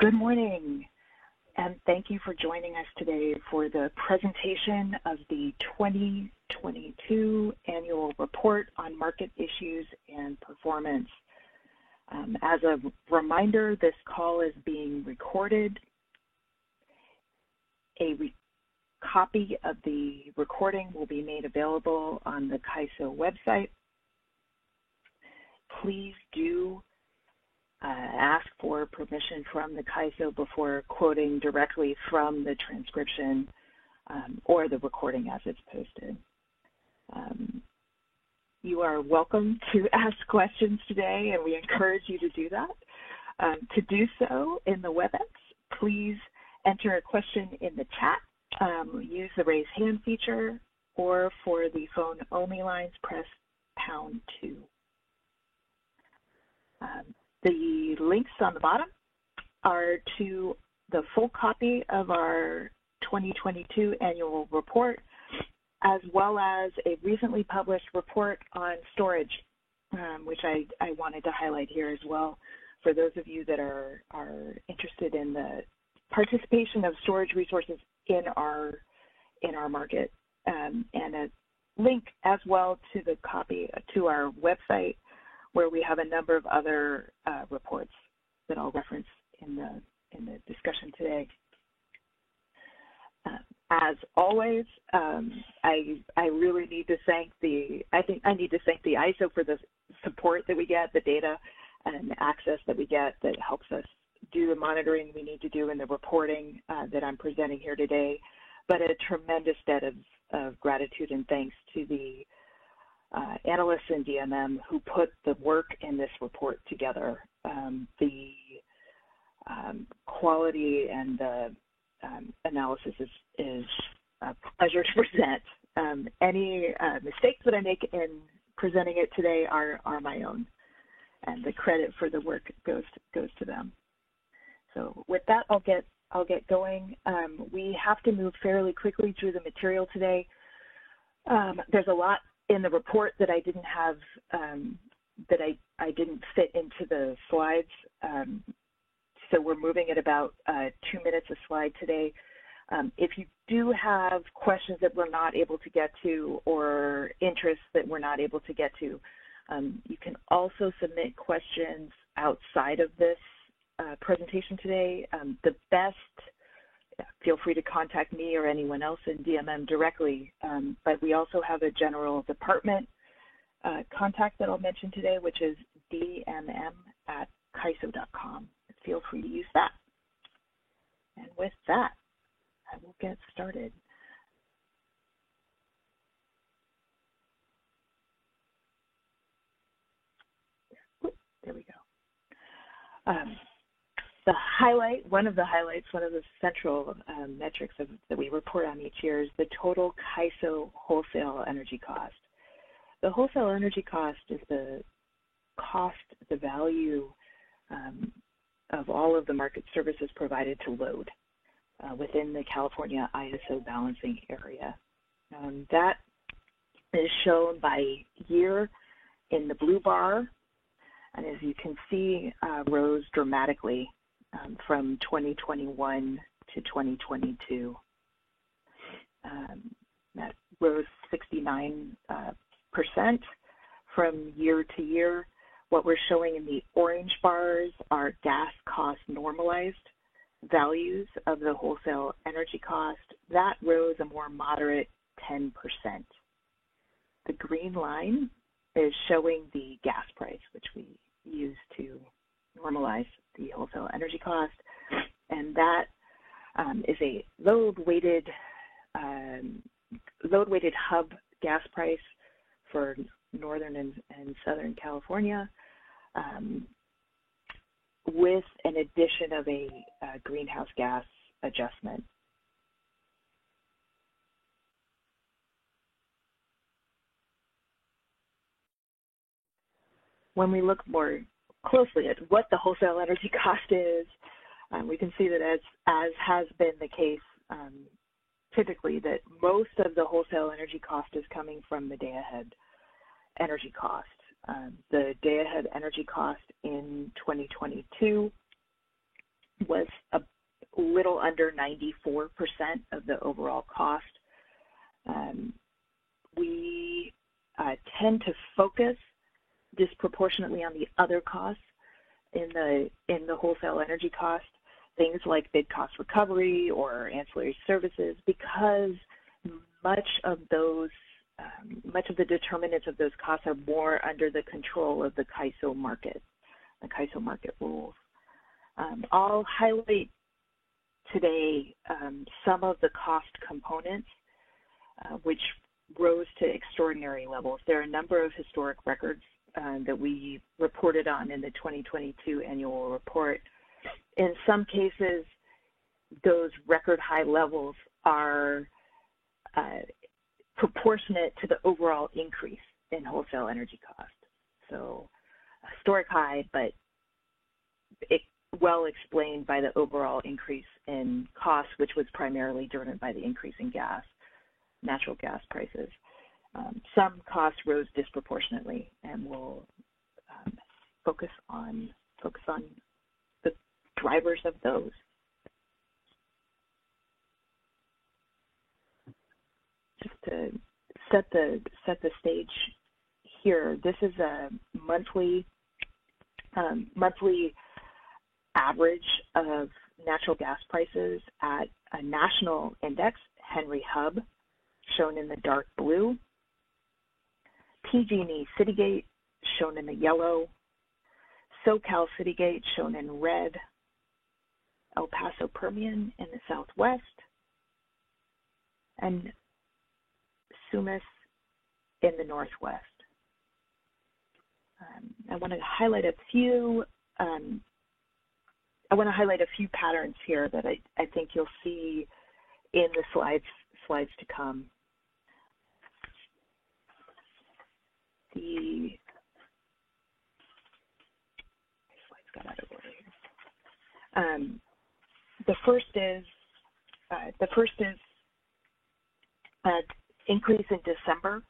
Good morning, and thank you for joining us today for the presentation of the 2022 Annual Report on Market Issues and Performance. As a reminder, this call is being recorded. A copy of the recording will be made available on the CAISO website. Please do ask for permission from the CAISO before quoting directly from the transcription or the recording as it's posted. You are welcome to ask questions today, and we encourage you to do that. To do so in the WebEx, please enter a question in the chat, use the raise hand feature, or for the phone-only lines, press #2. The links on the bottom are to the full copy of our 2022 annual report, as well as a recently published report on storage, which I wanted to highlight here as well for those of you that are interested in the participation of storage resources in our market, and a link as well to the copy to our website, where we have a number of other reports that I'll reference in the discussion today. As always, I really need to thank the ISO for the support that we get, the data and access that we get that helps us do the monitoring we need to do in the reporting that I'm presenting here today. But a tremendous debt of gratitude and thanks to the analysts in DMM who put the work in this report together. The quality and the analysis is a pleasure to present. Any mistakes that I make in presenting it today are my own, and the credit for the work goes to them. So with that, I'll get going. We have to move fairly quickly through the material today. There's a lot in the report that I didn't have, that I didn't fit into the slides. So we're moving at about 2 minutes a slide today. If you do have questions that we're not able to get to or interests that we're not able to get to, you can also submit questions outside of this presentation today. Feel free to contact me or anyone else in DMM directly, but we also have a general department contact that I'll mention today, which is dmm@caiso.com. Feel free to use that. And with that, I will get started. There we go. One of the central metrics that we report on each year is the total CAISO wholesale energy cost. The wholesale energy cost is the value of all of the market services provided to load within the California ISO balancing area. That is shown by year in the blue bar, and as you can see, rose dramatically from 2021 to 2022. That rose 69% from year to year. What we're showing in the orange bars are gas cost normalized values of the wholesale energy cost. That rose a more moderate 10%. The green line is showing the gas price, which we use to normalize the wholesale energy cost, and that is a load-weighted hub gas price for Northern and Southern California, with an addition of a greenhouse gas adjustment. When we look more closely at what the wholesale energy cost is, we can see that as has been the case typically, that most of the wholesale energy cost is coming from the day-ahead energy cost. The day-ahead energy cost in 2022 was a little under 94% of the overall cost. We tend to focus disproportionately on the other costs in the wholesale energy cost, things like bid cost recovery or ancillary services, because much of the determinants of those costs are more under the control of the CAISO market, the CAISO market rules. I'll highlight today some of the cost components which rose to extraordinary levels. There are a number of historic records that we reported on in the 2022 annual report. In some cases, those record high levels are proportionate to the overall increase in wholesale energy cost. So historic high, but well explained by the overall increase in cost, which was primarily driven by the increase in natural gas prices. Some costs rose disproportionately, and we'll focus on the drivers of those. Just to set the stage here, this is a monthly average of natural gas prices at a national index, Henry Hub, shown in the dark blue, PG&E Citygate, shown in the yellow, SoCal Citygate, shown in red, El Paso Permian in the southwest, and Sumas in the northwest. I want to highlight a few patterns here that I think you'll see in the slides to come. The slides got out of order here. The first is increase in December.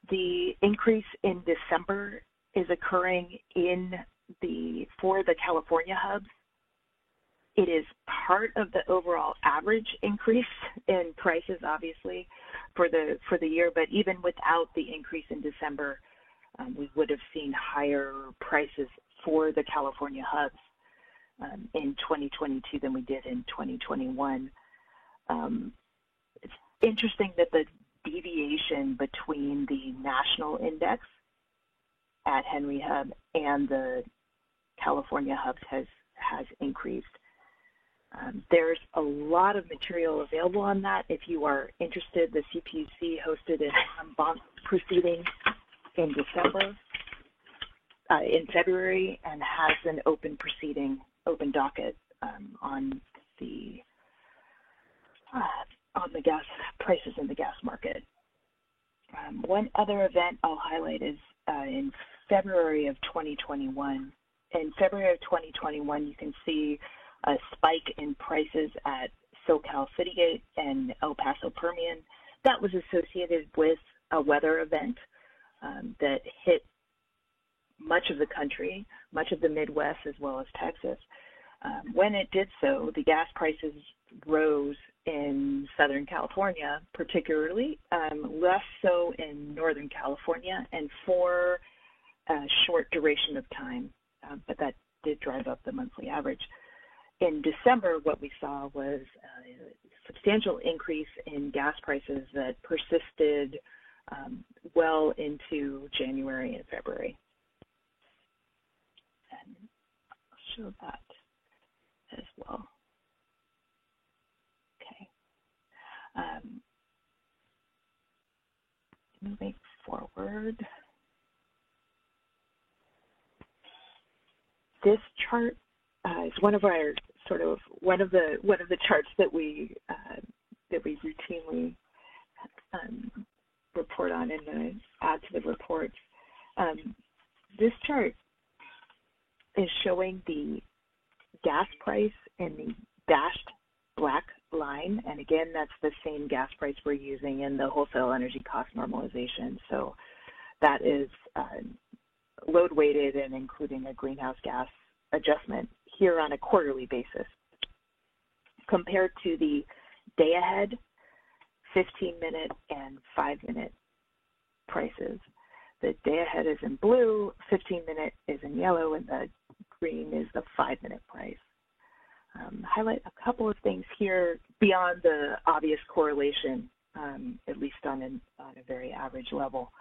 The increase in December is occurring for the California hubs. It is part of the overall average increase in prices, obviously, for the year. But even without the increase in December, we would have seen higher prices for the California hubs in 2022 than we did in 2021. It's interesting that the deviation between the national index at Henry Hub and the California hubs has increased. There's a lot of material available on that. If you are interested, the CPUC hosted an en banc proceeding in February, and has an open docket on the gas prices in the gas market. One other event I'll highlight is in February of 2021. In February of 2021, you can see a spike in prices at SoCal Citygate and El Paso Permian. That was associated with a weather event that hit much of the country, much of the Midwest, as well as Texas. When it did so, the gas prices rose in Southern California, particularly, less so in Northern California, and for a short duration of time, but that did drive up the monthly average. In December, what we saw was a substantial increase in gas prices that persisted well into January and February. And I'll show that as well. Okay. Moving forward. This chart is one of the charts that we routinely report on and add to the reports. This chart is showing the gas price in the dashed black line, and again, that's the same gas price we're using in the wholesale energy cost normalization. So that is load weighted and including a greenhouse gas adjustment here on a quarterly basis. Compared to the day ahead, 15-minute and 5-minute prices. The day ahead is in blue, 15-minute is in yellow, and the green is the 5-minute price. Highlight a couple of things here beyond the obvious correlation, at least on a very average level.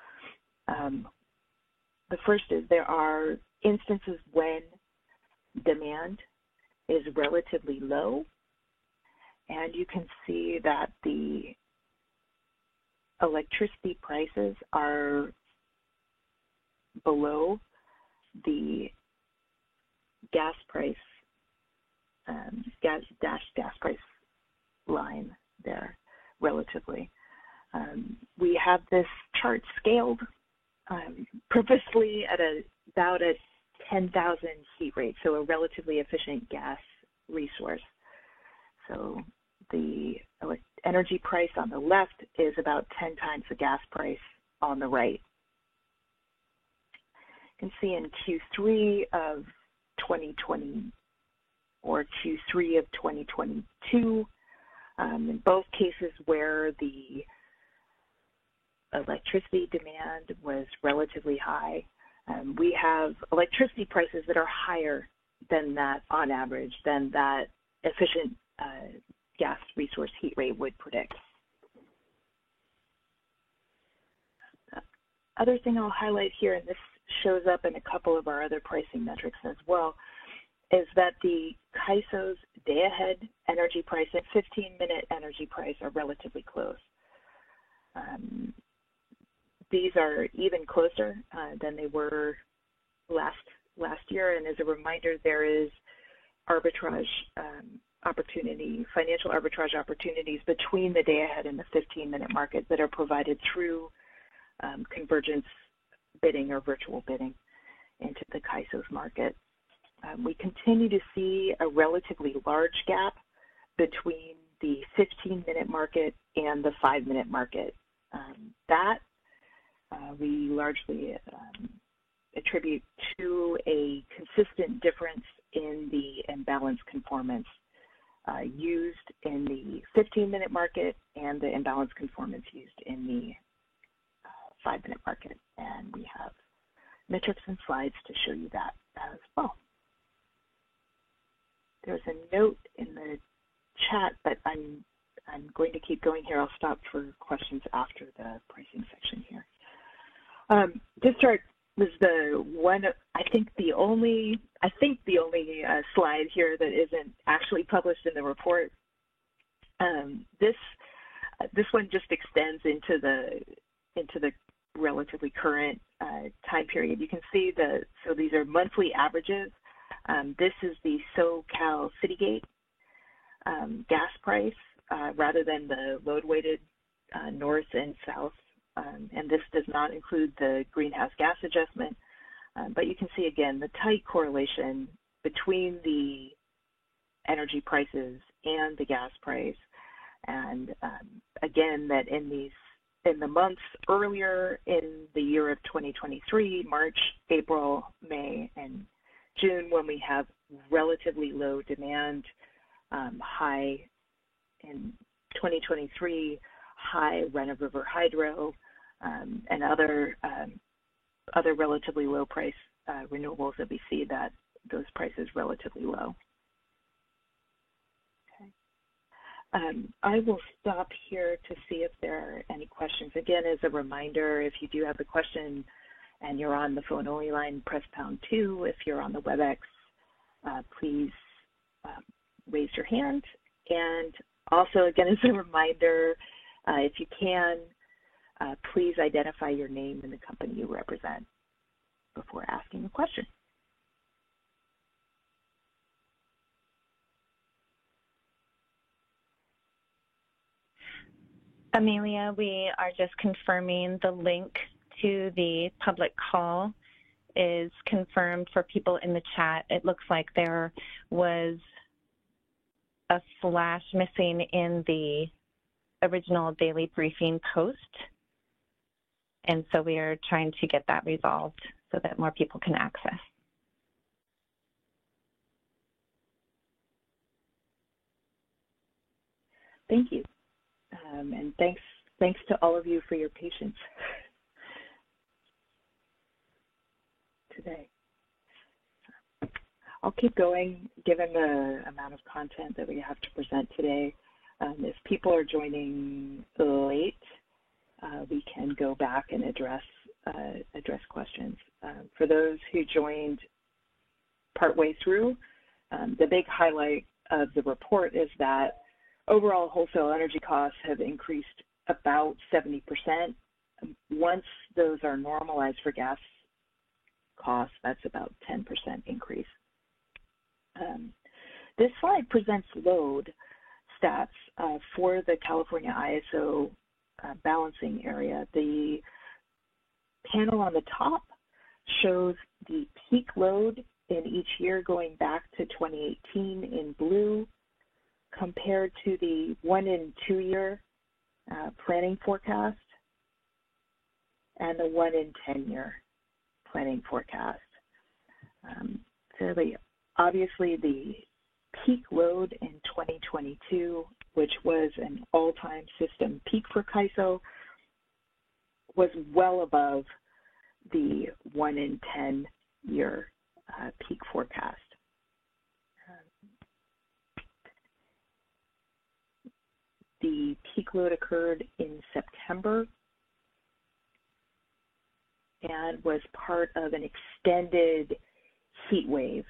The first is there are instances when demand is relatively low, and you can see that the electricity prices are below the gas price, gas price line there relatively. We have this chart scaled purposely at about a 10,000 heat rate, so a relatively efficient gas resource. So the energy price on the left is about 10 times the gas price on the right. You can see in Q3 of 2020 or Q3 of 2022, in both cases where the electricity demand was relatively high, we have electricity prices that are higher than that on average, than that efficient gas resource heat rate would predict. The other thing I'll highlight here, and this shows up in a couple of our other pricing metrics as well, is that the CAISO's day-ahead energy price and 15-minute energy price are relatively close. These are even closer than they were last year, and as a reminder, there is arbitrage opportunity, financial arbitrage opportunities between the day-ahead and the 15-minute market that are provided through convergence bidding or virtual bidding into the CAISO's market. We continue to see a relatively large gap between the 15-minute market and the 5-minute market. That we largely attribute to a consistent difference in the imbalance conformance used in the 15-minute market and the imbalance conformance used in the 5-minute market. And we have metrics and slides to show you that as well. There's a note in the chat, but I'm going to keep going here. I'll stop for questions after the pricing section here. This chart was the one, I think the only slide here that isn't actually published in the report. This one just extends into the relatively current time period. You can see so these are monthly averages. This is the SoCal Citygate gas price rather than the load-weighted north and south. And this does not include the greenhouse gas adjustment. But you can see, again, the tight correlation between the energy prices and the gas price. And again, that in the months earlier in the year of 2023, March, April, May, and June, when we have relatively low demand, high in 2023, high run-of-river hydro, and other relatively low price renewables that we see that those prices relatively low. Okay. I will stop here to see if there are any questions. Again, as a reminder, if you do have a question and you're on the phone only line, press #2. If you're on the WebEx, please raise your hand. And also, again, as a reminder, if you can, please identify your name and the company you represent before asking a question. Amelia, we are just confirming the link to the public call is confirmed for people in the chat. It looks like there was a slash missing in the original daily briefing post. And so we are trying to get that resolved so that more people can access. thank you. And thanks to all of you for your patience today. I'll keep going given the amount of content that we have to present today. If people are joining late, we can go back and address questions. For those who joined partway through, the big highlight of the report is that overall wholesale energy costs have increased about 70%. Once those are normalized for gas costs, that's about 10% increase. This slide presents load stats for the California ISO balancing area. The panel on the top shows the peak load in each year going back to 2018 in blue compared to the 1 and 2 year planning forecast and the 1 and 10 year planning forecast. Fairly obviously, the peak load in 2022, which was an all-time system peak for CAISO, was well above the 1 in 10 year peak forecast. The peak load occurred in September and was part of an extended heat wave.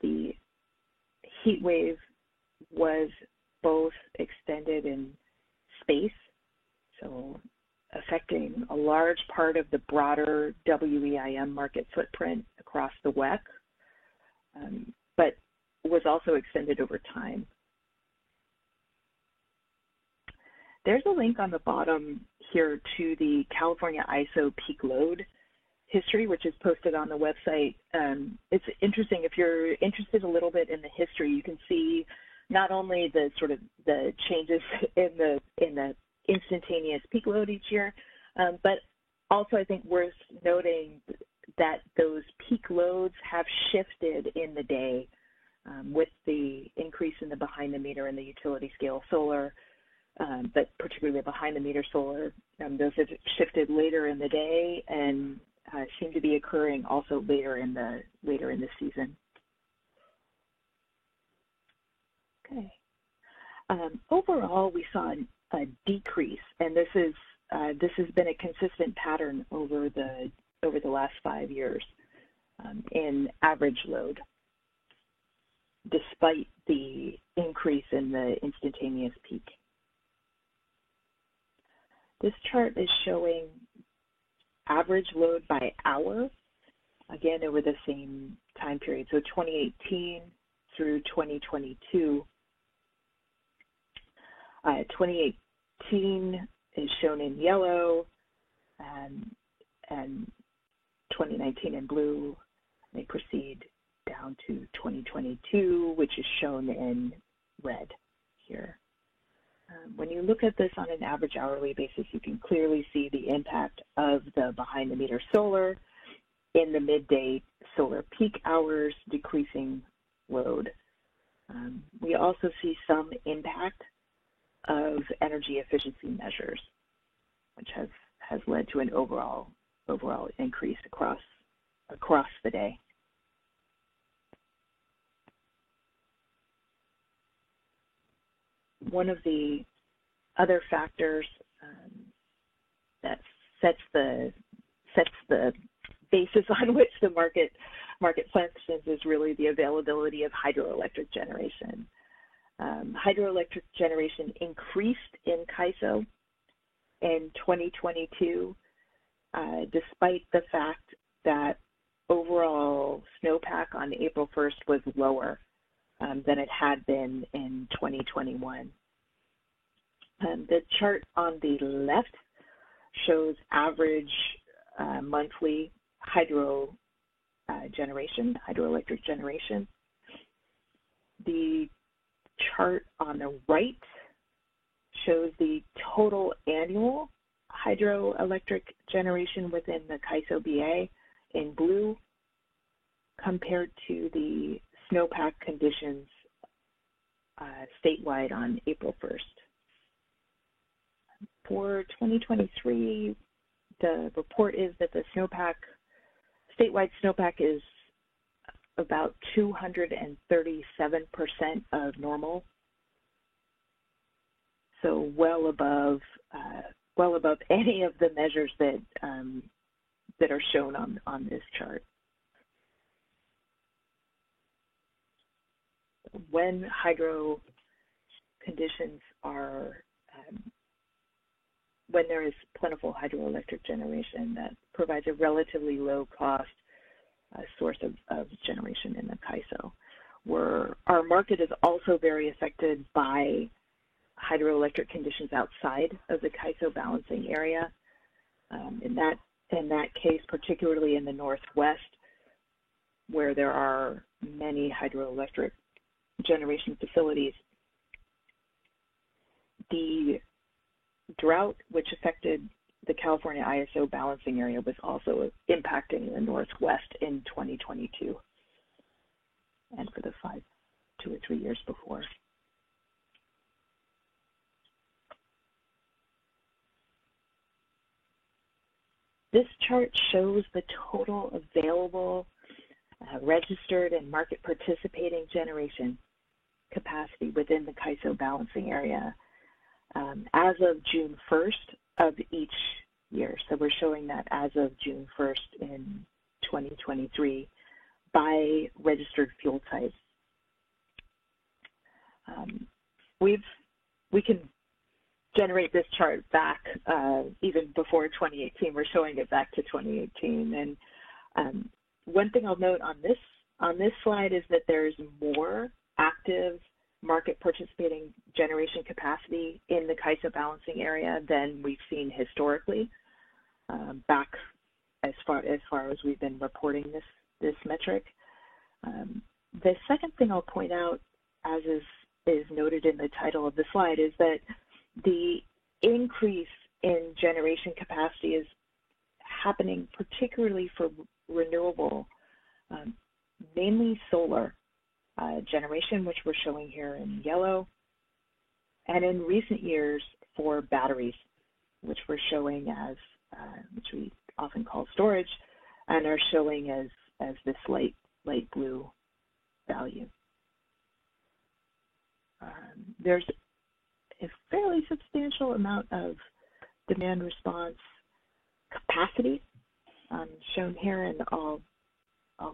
The heat wave was both extended in space, so affecting a large part of the broader WEIM market footprint across the WECC, but was also extended over time. There's a link on the bottom here to the California ISO peak load history, which is posted on the website. It's interesting. If you're interested a little bit in the history, you can see not only the sort of the changes in the instantaneous peak load each year, but also I think worth noting that those peak loads have shifted in the day with the increase in the behind the meter and the utility scale solar, but particularly behind the meter solar. Those have shifted later in the day and seem to be occurring also later in the season. Okay. Overall, we saw a decrease, and this has been a consistent pattern over the last 5 years in average load, despite the increase in the instantaneous peak. This chart is showing average load by hour, again, over the same time period, so 2018 through 2022. 2018 is shown in yellow, and 2019 in blue. They proceed down to 2022, which is shown in red here. When you look at this on an average hourly basis, you can clearly see the impact of the behind-the-meter solar in the midday solar peak hours, decreasing load. We also see some impact of energy efficiency measures, which has led to an overall increase across the day. One of the other factors that sets the basis on which the market functions is really the availability of hydroelectric generation. Hydroelectric generation increased in CAISO in 2022, despite the fact that overall snowpack on April 1st was lower than it had been in 2021. The chart on the left shows average monthly hydroelectric generation. The chart on the right shows the total annual hydroelectric generation within the CAISO BA in blue compared to the snowpack conditions statewide on April 1st. For 2023, the report is that the snowpack, statewide snowpack is about 237% of normal. So well above any of the measures that that are shown on this chart. When hydro conditions are, when there is plentiful hydroelectric generation, that provides a relatively low cost source of generation in the CAISO. Our market is also very affected by hydroelectric conditions outside of the CAISO balancing area. In that case, particularly in the Northwest, where there are many hydroelectric generation facilities, the drought which affected the California ISO balancing area was also impacting the Northwest in 2022 and for the 2 or 3 years before. This chart shows the total available registered and market participating generation capacity within the CAISO balancing area as of June 1st of each year. So we're showing that as of June 1st in 2023 by registered fuel type. We can generate this chart back even before 2018. We're showing it back to 2018. And one thing I'll note on this slide is that there's more active market participating generation capacity in the CAISO balancing area than we've seen historically, back as far as we've been reporting this metric. The second thing I'll point out, as is noted in the title of the slide, is that the increase in generation capacity is happening particularly for renewable, mainly solar generation, which we're showing here in yellow, and in recent years for batteries, which we're showing as, which we often call storage, and are showing as this light blue value. There's a fairly substantial amount of demand response capacity shown here, and I'll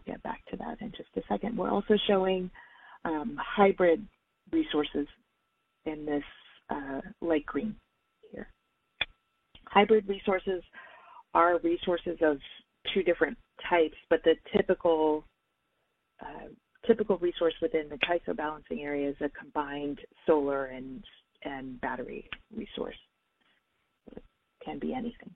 get back to that in just a second. We're also showing hybrid resources in this light green here. Hybrid resources are resources of two different types, but the typical resource within the CAISO balancing area is a combined solar and battery resource. It can be anything.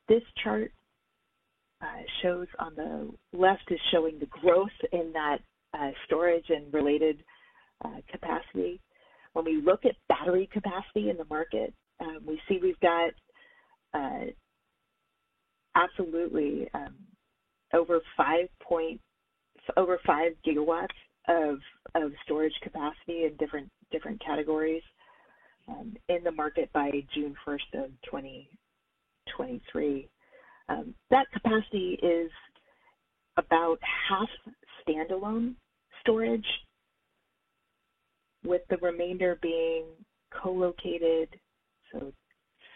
This chart shows, on the left is showing the growth in that storage and related capacity. When we look at battery capacity in the market, we see we've got absolutely over 5 gigawatts of storage capacity in different categories in the market by June 1st of 2023. That capacity is about half standalone storage, with the remainder being co-located, so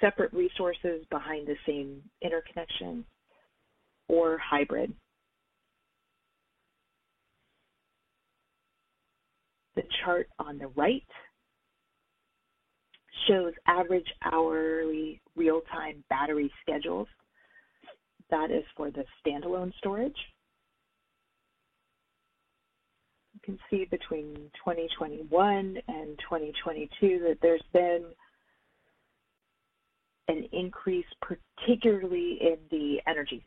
separate resources behind the same interconnection, or hybrid. The chart on the right shows average hourly real-time battery schedules. That is for the standalone storage. You can see between 2021 and 2022 that there's been an increase, particularly in the energy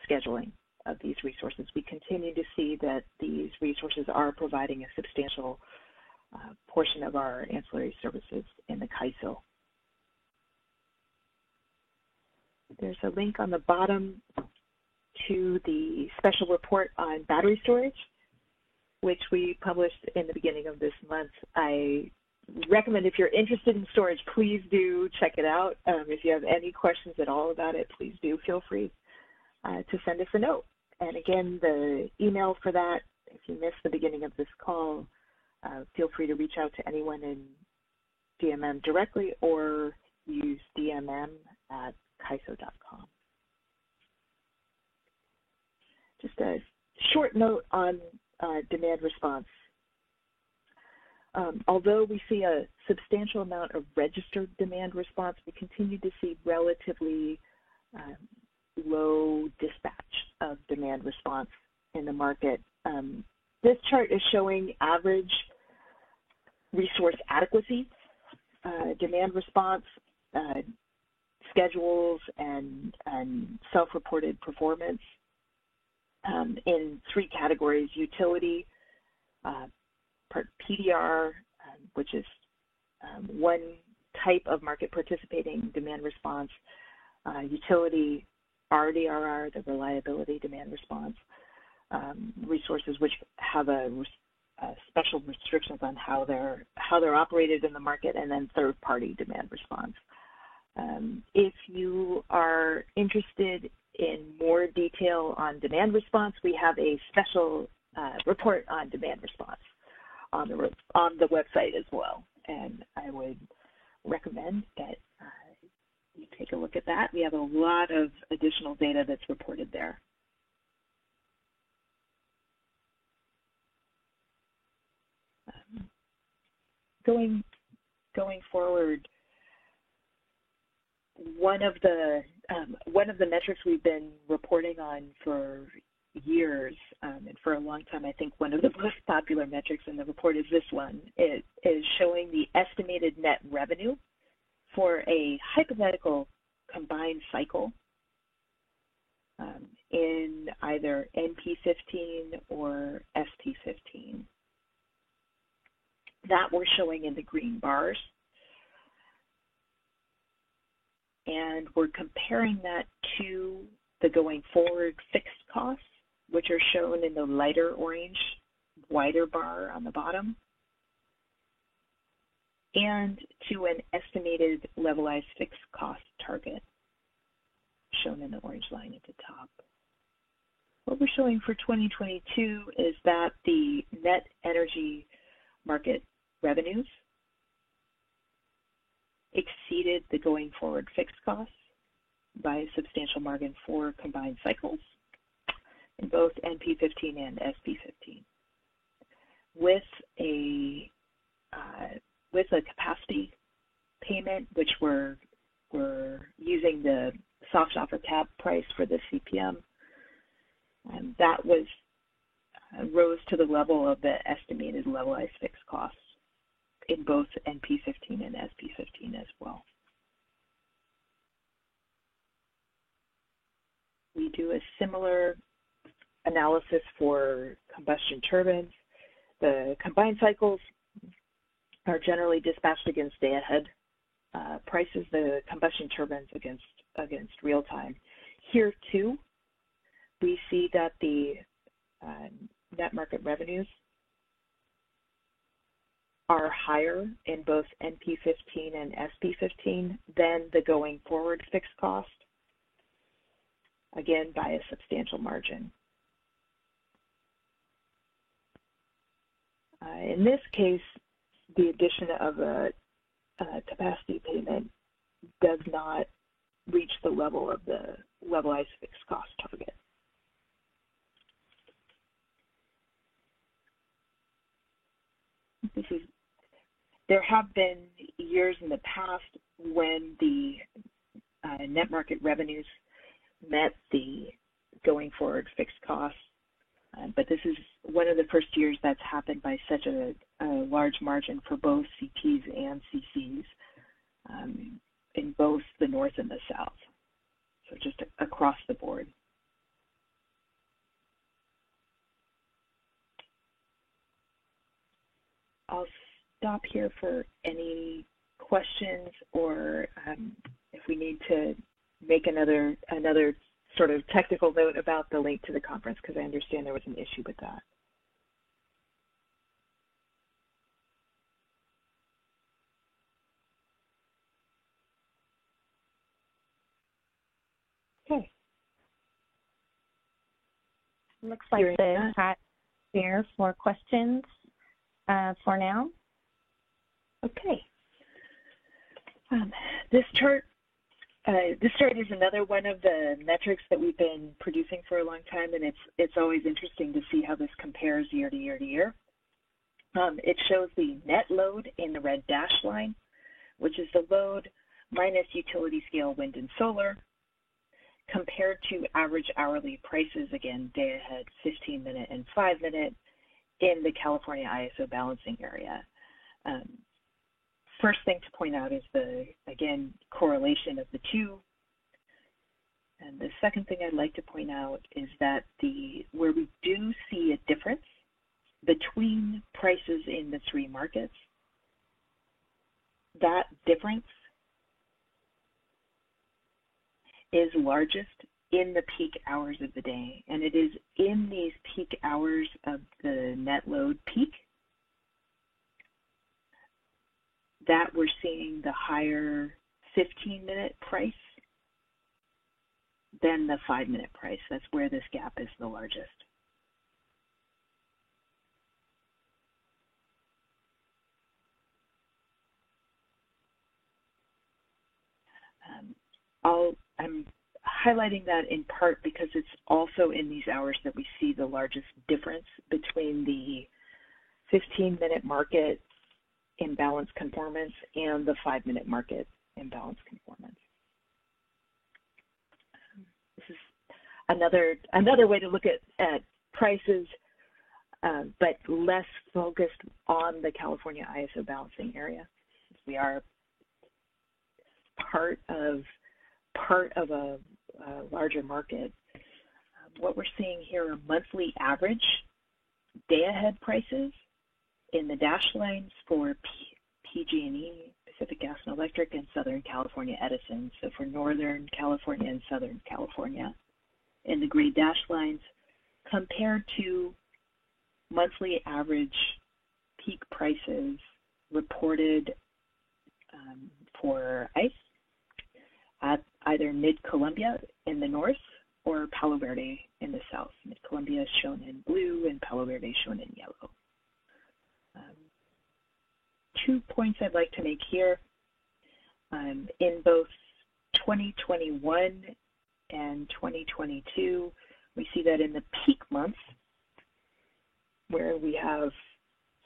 scheduling of these resources. We continue to see that these resources are providing a substantial portion of our ancillary services in the CAISO. There's a link on the bottom to the special report on battery storage. which we published in the beginning of this month. I recommend, if you're interested in storage, please do check it out. If you have any questions at all about it, please do feel free to send us a note. And again, the email for that, if you missed the beginning of this call, feel free to reach out to anyone in DMM directly or use dmm@kyso.com. Just a short note on demand response. Although we see a substantial amount of registered demand response, we continue to see relatively low dispatch of demand response in the market. This chart is showing average resource adequacy, demand response, schedules, and self-reported performance in three categories: utility, PDR, which is one type of market participating demand response, utility, RDRR, the reliability demand response, resources which have special restrictions on how they're operated in the market, and then third-party demand response. If you are interested in more detail on demand response, we have a special report on demand response on the website as well, and I would recommend that you take a look at that. We have a lot of additional data that's reported there. Going forward, one of the metrics we've been reporting on for years, and for a long time, I think one of the most popular metrics in the report is this one. It is showing the estimated net revenue for a hypothetical combined cycle in either NP15 or SP15. That we're showing in the green bars. And we're comparing that to the going forward fixed costs, which are shown in the lighter orange, wider bar on the bottom, and to an estimated levelized fixed cost target, shown in the orange line at the top. What we're showing for 2022 is that the net energy market revenues exceeded the going forward fixed costs by a substantial margin for combined cycles in both NP15 and SP15. With a capacity payment, which we're using the soft offer cap price for the CPM, and that rose to the level of the estimated levelized fixed costs in both NP15 and SP15 as well. We do a similar analysis for combustion turbines. The combined cycles are generally dispatched against day-ahead prices, the combustion turbines against real time. Here too, we see that the net market revenues are higher in both NP15 and SP15 than the going forward fixed cost, again by a substantial margin. In this case, the addition of a capacity payment does not reach the level of the levelized fixed cost target. There have been years in the past when the net market revenues met the going forward fixed costs, but this is one of the first years that's happened by such a large margin for both CTs and CCs in both the north and the south, so just across the board. I'll stop here for any questions, or if we need to make another sort of technical note about the link to the conference, because I understand there was an issue with that. Looks like the chat here for questions for now. Okay. This chart is another one of the metrics that we've been producing for a long time, and it's always interesting to see how this compares year to year to year. It shows the net load in the red dashed line, which is the load minus utility scale wind and solar, compared to average hourly prices, again, day ahead, 15-minute and 5-minute in the California ISO balancing area. First thing to point out is the, again, correlation of the two. And the second thing I'd like to point out is that where we do see a difference between prices in the three markets, that difference is largest in the peak hours of the day. And it is in these peak hours of the net load peak that we're seeing the higher 15-minute price than the 5-minute price. That's where this gap is the largest. I'm highlighting that in part because it's also in these hours that we see the largest difference between the 15-minute market imbalance conformance and the 5-minute market imbalance conformance. This is another way to look at prices, but less focused on the California ISO balancing area. We are part of a larger market. What we're seeing here are monthly average day-ahead prices in the dashed lines for PG&E, Pacific Gas and Electric, and Southern California Edison. So for Northern California and Southern California, in the gray dashed lines, compared to monthly average peak prices reported for ICE at either Mid-Columbia in the north or Palo Verde in the south. Mid-Columbia is shown in blue and Palo Verde is shown in yellow. 2 points I'd like to make here. In both 2021 and 2022, we see that in the peak months, where we have,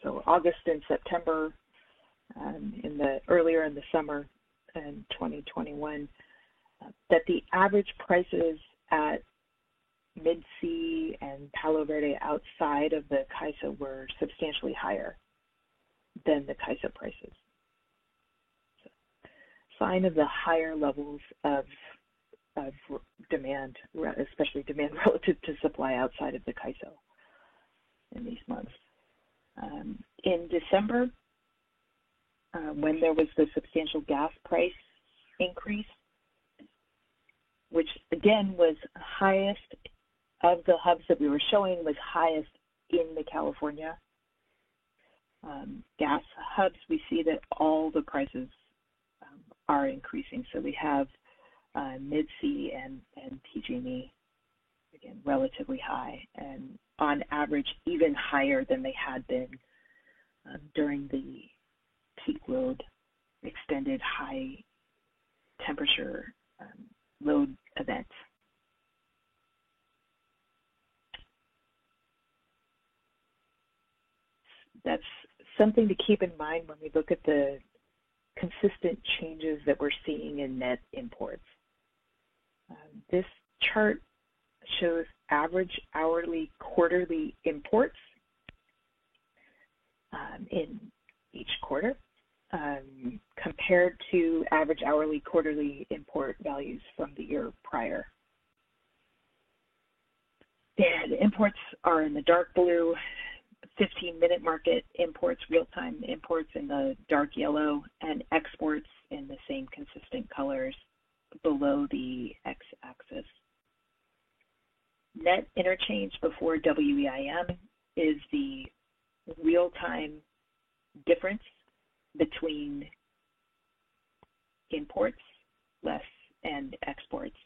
so August and September, earlier in the summer in 2021, that the average prices at Mid-C and Palo Verde outside of the CAISO were substantially higher than the CAISO prices. So, sign of the higher levels of demand, especially demand relative to supply outside of the CAISO in these months. In December, when there was the substantial gas price increase, which again was highest of the hubs that we were showing, was highest in the California gas hubs, we see that all the prices are increasing. So we have Mid-C and PG&E, again, relatively high, and on average even higher than they had been during the peak load, extended high temperature load event. That's something to keep in mind when we look at the consistent changes that we're seeing in net imports. This chart shows average hourly quarterly imports in each quarter compared to average hourly quarterly import values from the year prior. And imports are in the dark blue, 15-minute market imports, real-time imports in the dark yellow, and exports in the same consistent colors below the x-axis. Net interchange before WEIM is the real-time difference between imports, less, and exports.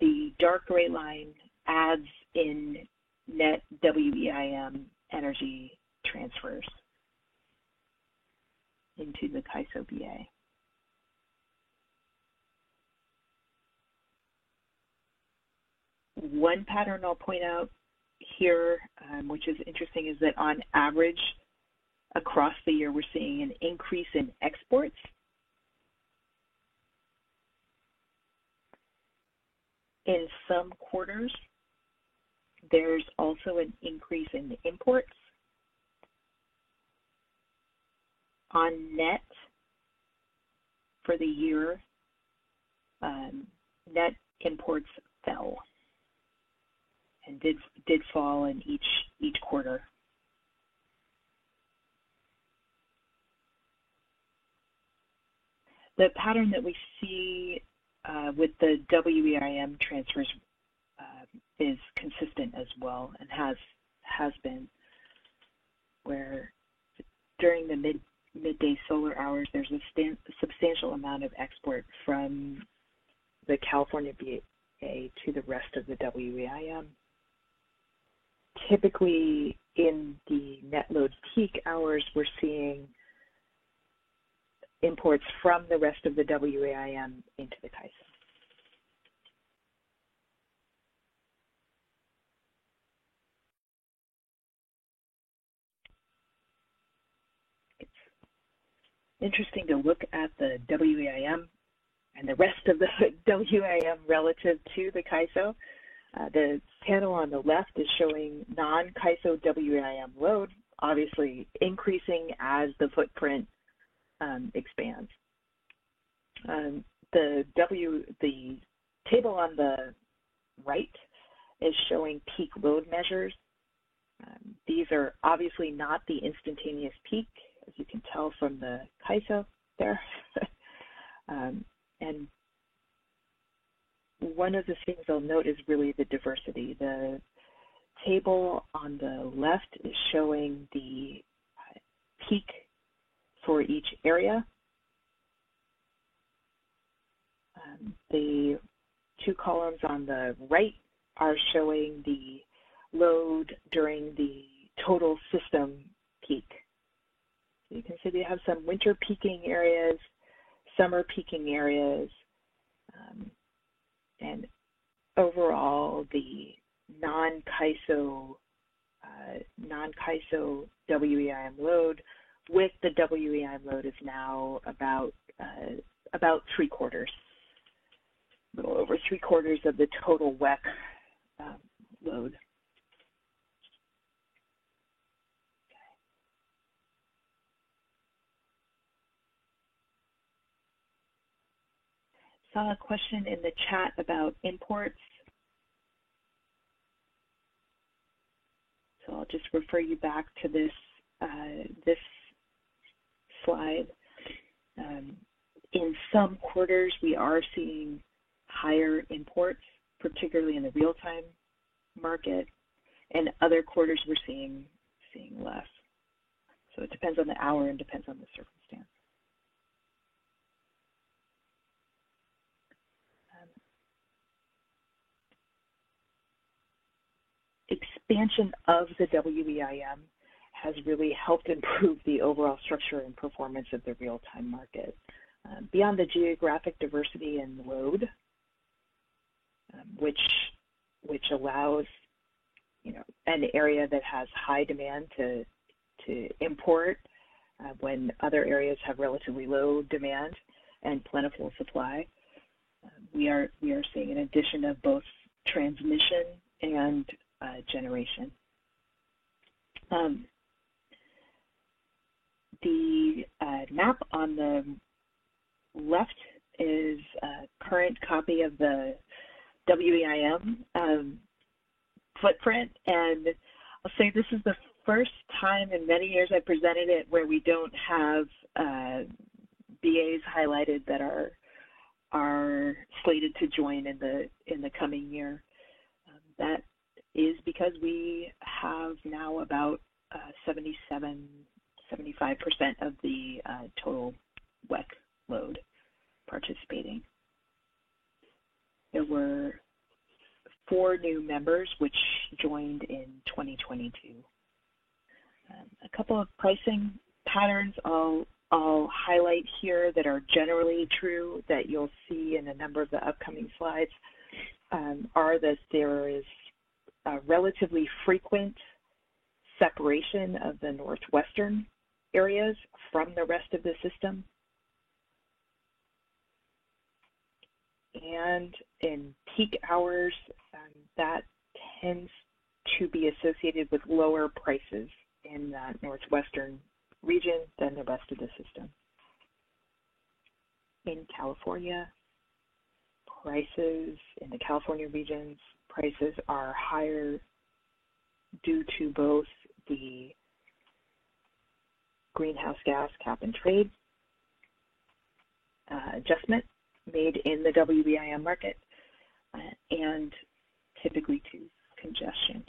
The dark gray line adds in net WEIM energy transfers into the CAISO BA. One pattern I'll point out here, which is interesting, is that on average across the year we're seeing an increase in exports. In some quarters, there's also an increase in imports. On net for the year, net imports fell and did fall in each quarter. The pattern that we see with the WEIM transfers is consistent as well, and has been, where during the midday solar hours there's a substantial amount of export from the California BA to the rest of the WEIM. Typically in the net load peak hours we're seeing imports from the rest of the WEIM into the CAISO. It's interesting to look at the WEIM and the rest of the WEIM relative to the CAISO. The panel on the left is showing non-CAISO WEIM load, obviously increasing as the footprint expands. The table on the right is showing peak load measures. These are obviously not the instantaneous peak, as you can tell from the CAISO there. And one of the things I'll note is really the diversity. The table on the left is showing the peak for each area. The two columns on the right are showing the load during the total system peak. So you can see they have some winter peaking areas, summer peaking areas, and overall the non-CAISO WEIM load with the WEIM load is now about 3/4, a little over 3/4 of the total WEC load. Saw a question in the chat about imports. So I'll just refer you back to this slide. In some quarters, we are seeing higher imports, particularly in the real-time market, and other quarters we're seeing less. So it depends on the hour and depends on the circumstance. Expansion of the WEIM has really helped improve the overall structure and performance of the real-time market. Beyond the geographic diversity and load, which allows an area that has high demand to import when other areas have relatively low demand and plentiful supply. We are seeing an addition of both transmission and generation. The map on the left is a current copy of the WEIM footprint, and I'll say this is the first time in many years I've presented it where we don't have BAs highlighted that are slated to join in the coming year. That is because we have now about 75% of the total WEC load participating. There were 4 new members, which joined in 2022. A couple of pricing patterns I'll highlight here that are generally true that you'll see in a number of the upcoming slides are that there is a relatively frequent separation of the northwestern areas from the rest of the system. And in peak hours, that tends to be associated with lower prices in that northwestern region than the rest of the system. In California, prices in the California regions, prices are higher due to both the greenhouse gas cap and trade adjustment made in the WBIM market and typically to congestion.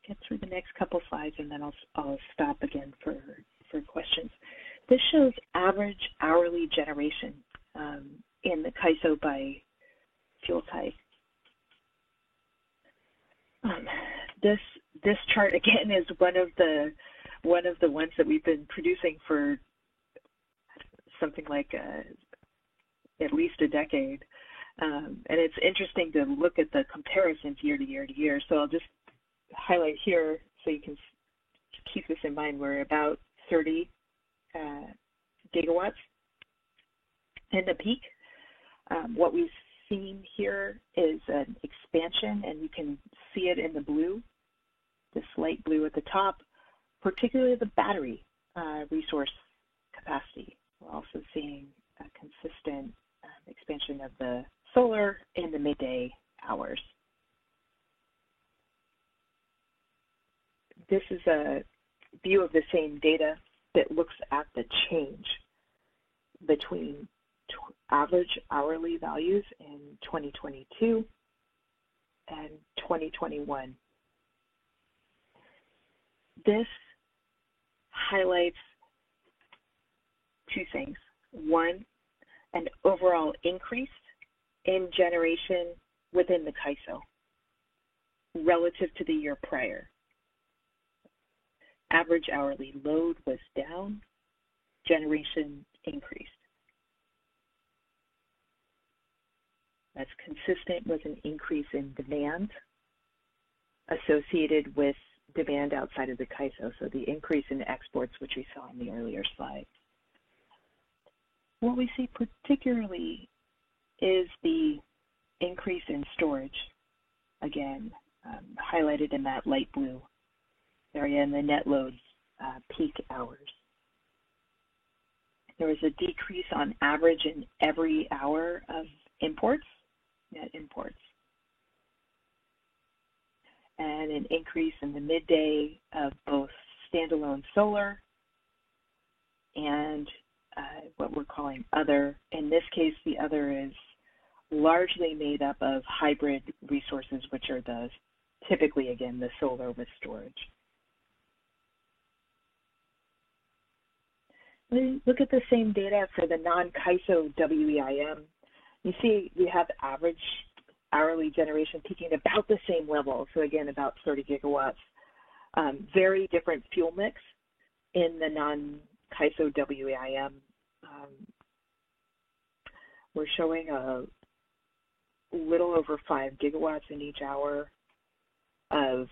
Get through the next couple slides and then I'll stop again for questions. This shows average hourly generation in the CAISO by fuel type. This chart again is one of the ones that we've been producing for something like at least a decade, and it's interesting to look at the comparisons year to year to year. So I'll just highlight here so you can keep this in mind. We're about 30 gigawatts in the peak. What we've seen here is an expansion, and you can see it in the blue, this light blue at the top, particularly the battery resource capacity. We're also seeing a consistent expansion of the solar in the midday hours. This is a view of the same data that looks at the change between average hourly values in 2022 and 2021. This highlights two things. One, an overall increase in generation within the CAISO relative to the year prior. Average hourly load was down, generation increased. That's consistent with an increase in demand associated with demand outside of the CAISO, so the increase in exports, which we saw in the earlier slide. What we see particularly is the increase in storage, again, highlighted in that light blue area in the net load peak hours. There was a decrease on average in every hour of imports, net imports, and an increase in the midday of both standalone solar and what we're calling other. In this case, the other is largely made up of hybrid resources, which are typically, again, the solar with storage. We look at the same data for the non-CAISO WEIM. You see we have average hourly generation peaking about the same level, so again, about 30 gigawatts. Very different fuel mix in the non-CAISO WEIM. We're showing a little over 5 gigawatts in each hour of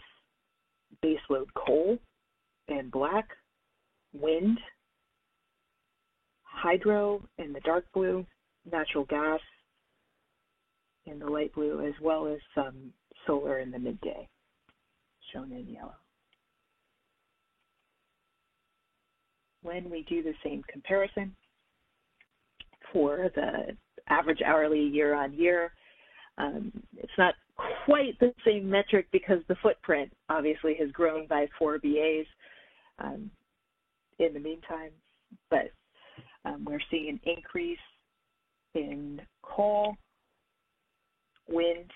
baseload coal in black, wind, hydro in the dark blue, natural gas in the light blue, as well as some solar in the midday, shown in yellow. When we do the same comparison for the average hourly year on year, it's not quite the same metric because the footprint obviously has grown by 4 BAs in the meantime, but we're seeing an increase in coal, wind,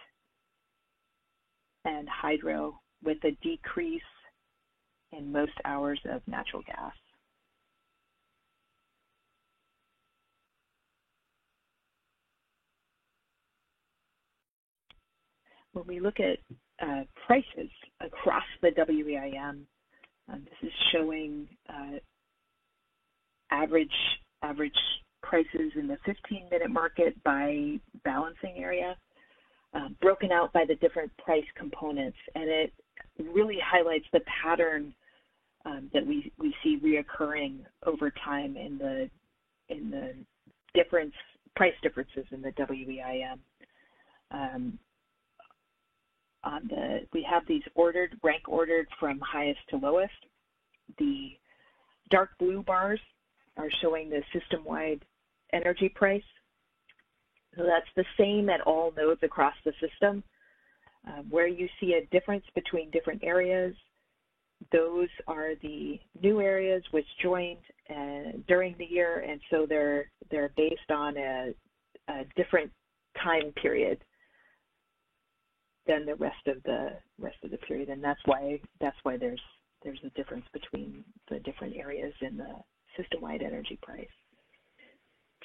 and hydro, with a decrease in most hours of natural gas. when we look at prices across the WEIM, this is showing average prices in the 15-minute market by balancing area, broken out by the different price components, and it really highlights the pattern that we see reoccurring over time in the price differences in the WEIM. We have these rank ordered from highest to lowest. The dark blue bars are showing the system-wide energy price. So that's the same at all nodes across the system. Where you see a difference between different areas, those are the new areas which joined during the year, and so they're based on a different time period than the rest of the period, and that's why there's a difference between the different areas in the system-wide energy price.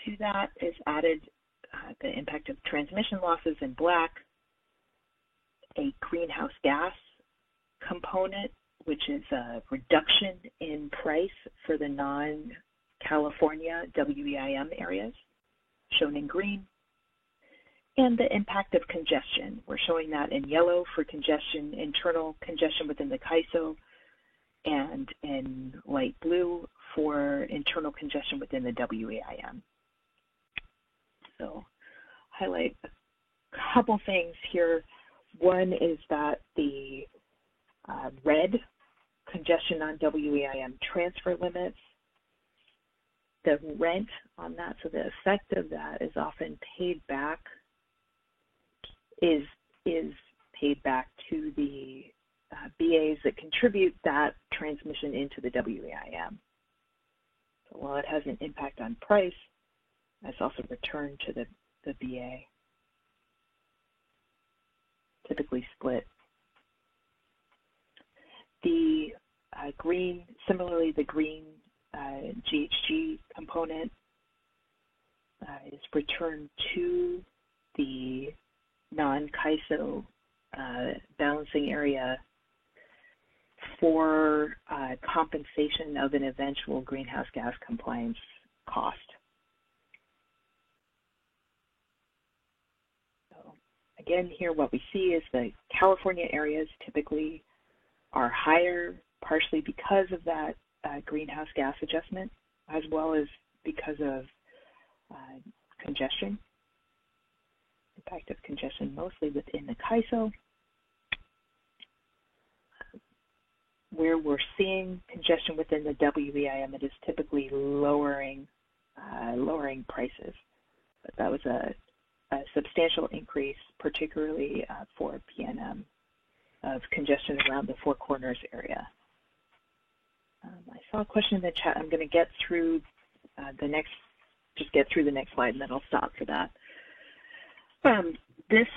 To that is added the impact of transmission losses in black, a greenhouse gas component, which is a reduction in price for the non-California WEIM areas, shown in green, and the impact of congestion. We're showing that in yellow for congestion, internal congestion within the CAISO, and in light blue for internal congestion within the WEIM. So highlight a couple things here. One is that the red, congestion on WEIM transfer limits, the rent on that, so the effect of that is often paid back, is paid back to the BAs that contribute that transmission into the WEIM. So while it has an impact on price, it's also returned to the BA, typically split. The green, similarly, the green GHG component is returned to the non-CAISO balancing area for compensation of an eventual greenhouse gas compliance cost. So again, here what we see is the California areas typically are higher, partially because of that greenhouse gas adjustment, as well as because of congestion, impact of congestion mostly within the CAISO. Where we're seeing congestion within the WEIM, it is typically lowering prices. But that was a substantial increase, particularly for PNM, of congestion around the Four Corners area. I saw a question in the chat. I'm going to get through the next slide, and then I'll stop for that. This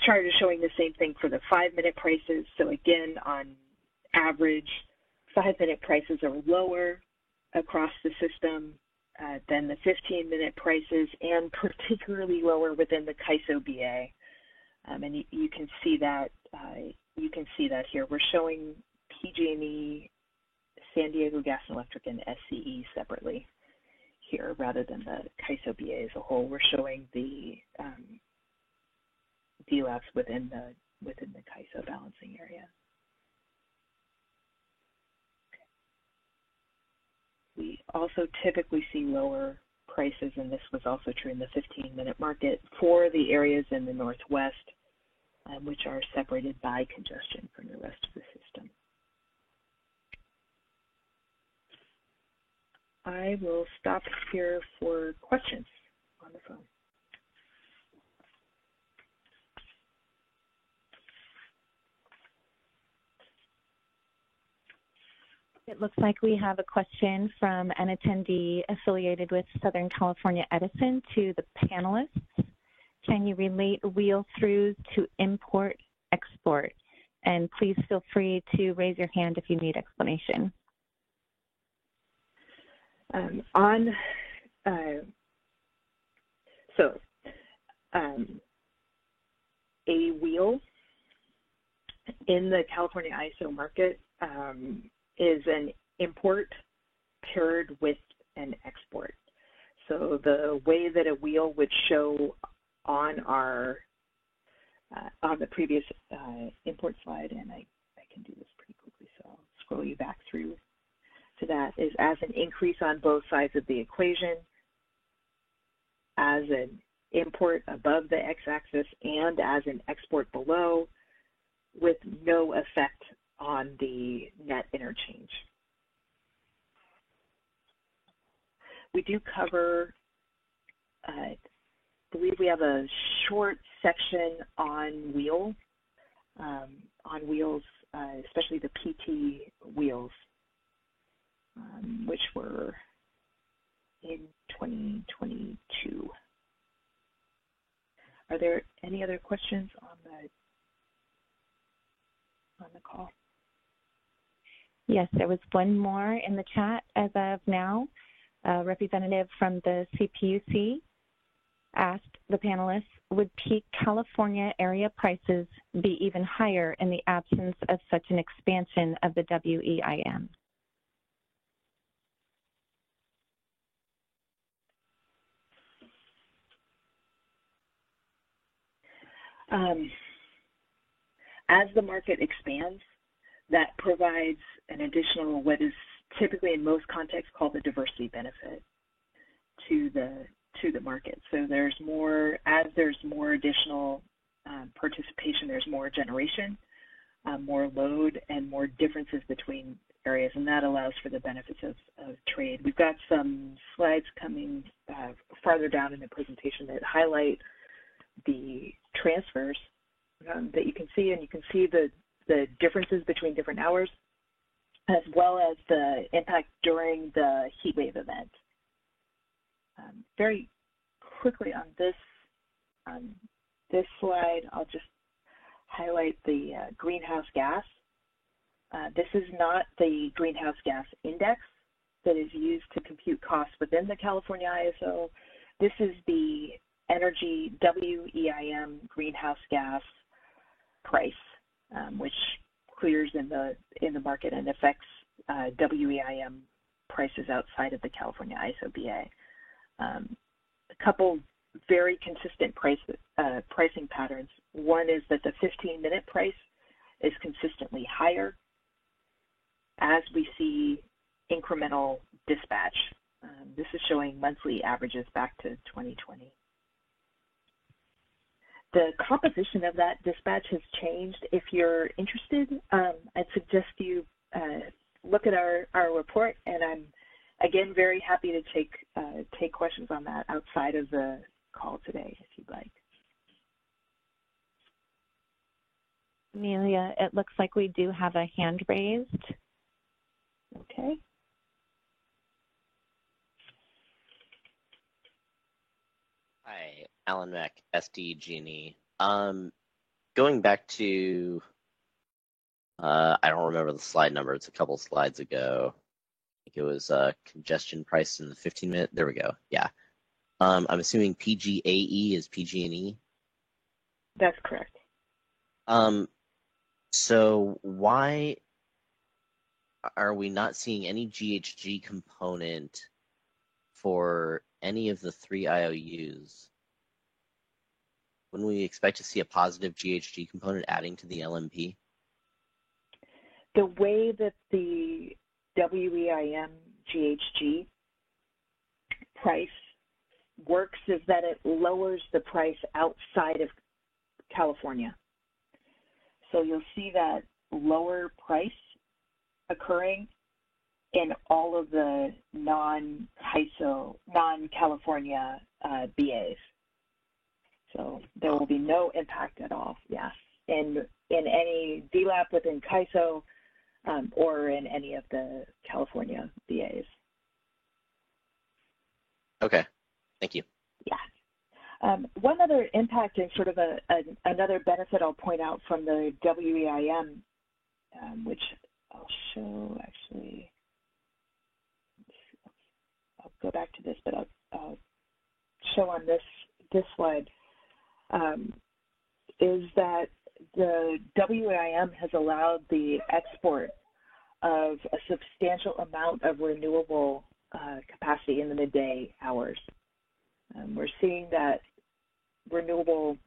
chart is showing the same thing for the 5-minute prices. So again, on average, 5-minute prices are lower across the system than the 15-minute prices, and particularly lower within the CAISO BA. And you can see that here. We're showing PG&E, San Diego Gas and Electric, and SCE separately here, rather than the CAISO BA as a whole. We're showing the DLAPs within the CAISO balancing area. We also typically see lower prices, and this was also true in the 15-minute market for the areas in the Northwest, which are separated by congestion from the rest of the system. I will stop here for questions on the phone. It looks like we have a question from an attendee affiliated with Southern California Edison to the panelists. Can you relate wheel-throughs to import-export? And please feel free to raise your hand if you need explanation. A wheel in the California ISO market is an import paired with an export. So the way that a wheel would show on our on the previous import slide, and I can do this pretty quickly, so I'll scroll you back through to that, is as an increase on both sides of the equation, as an import above the x-axis, and as an export below, with no effect on the net interchange. We do cover, I believe we have a short section on wheels, especially the PT wheels, which were in 2022. Are there any other questions on the call? Yes, there was one more in the chat as of now. A representative from the CPUC asked the panelists, would peak California area prices be even higher in the absence of such an expansion of the WEIM? As the market expands, that provides an additional, what is typically in most contexts called the diversity benefit to the market. So there's more, as there's more additional participation, there's more generation, more load, and more differences between areas, and that allows for the benefits of trade. We've got some slides coming farther down in the presentation that highlight the transfers that you can see, and you can see the differences between different hours, as well as the impact during the heat wave event. Very quickly on this slide, I'll just highlight the greenhouse gas. This is not the greenhouse gas index that is used to compute costs within the California ISO. This is the energy WEIM greenhouse gas price, which clears in the market and affects WEIM prices outside of the California ISO BA. A couple very consistent pricing patterns. One is that the 15-minute price is consistently higher as we see incremental dispatch. This is showing monthly averages back to 2020. The composition of that dispatch has changed. If you're interested, I'd suggest you look at our report, and I'm again very happy to take questions on that outside of the call today, if you'd like. Amelia, it looks like we do have a hand raised. Okay. Hi, Alan Mack, SDG&E. Going back to, I don't remember the slide number. It's a couple slides ago. I think it was congestion price in the 15-minute. There we go. Yeah. I'm assuming PGAE is PG&E. That's correct. So why are we not seeing any GHG component for any of the 3 IOUs? Wouldn't we expect to see a positive GHG component adding to the LMP? The way that the WEIM GHG price works is that it lowers the price outside of California. So you'll see that lower price occurring in all of the non-ISO, non-California BAs. So there will be no impact at all, yes, in any DLAP within CAISO or in any of the California BAs. Okay, thank you. Yeah. One other impact and sort of another benefit I'll point out from the WEIM, which I'll show actually. I'll go back to this, but I'll show on this slide, is that the WAIM has allowed the export of a substantial amount of renewable capacity in the midday hours. We're seeing that renewable,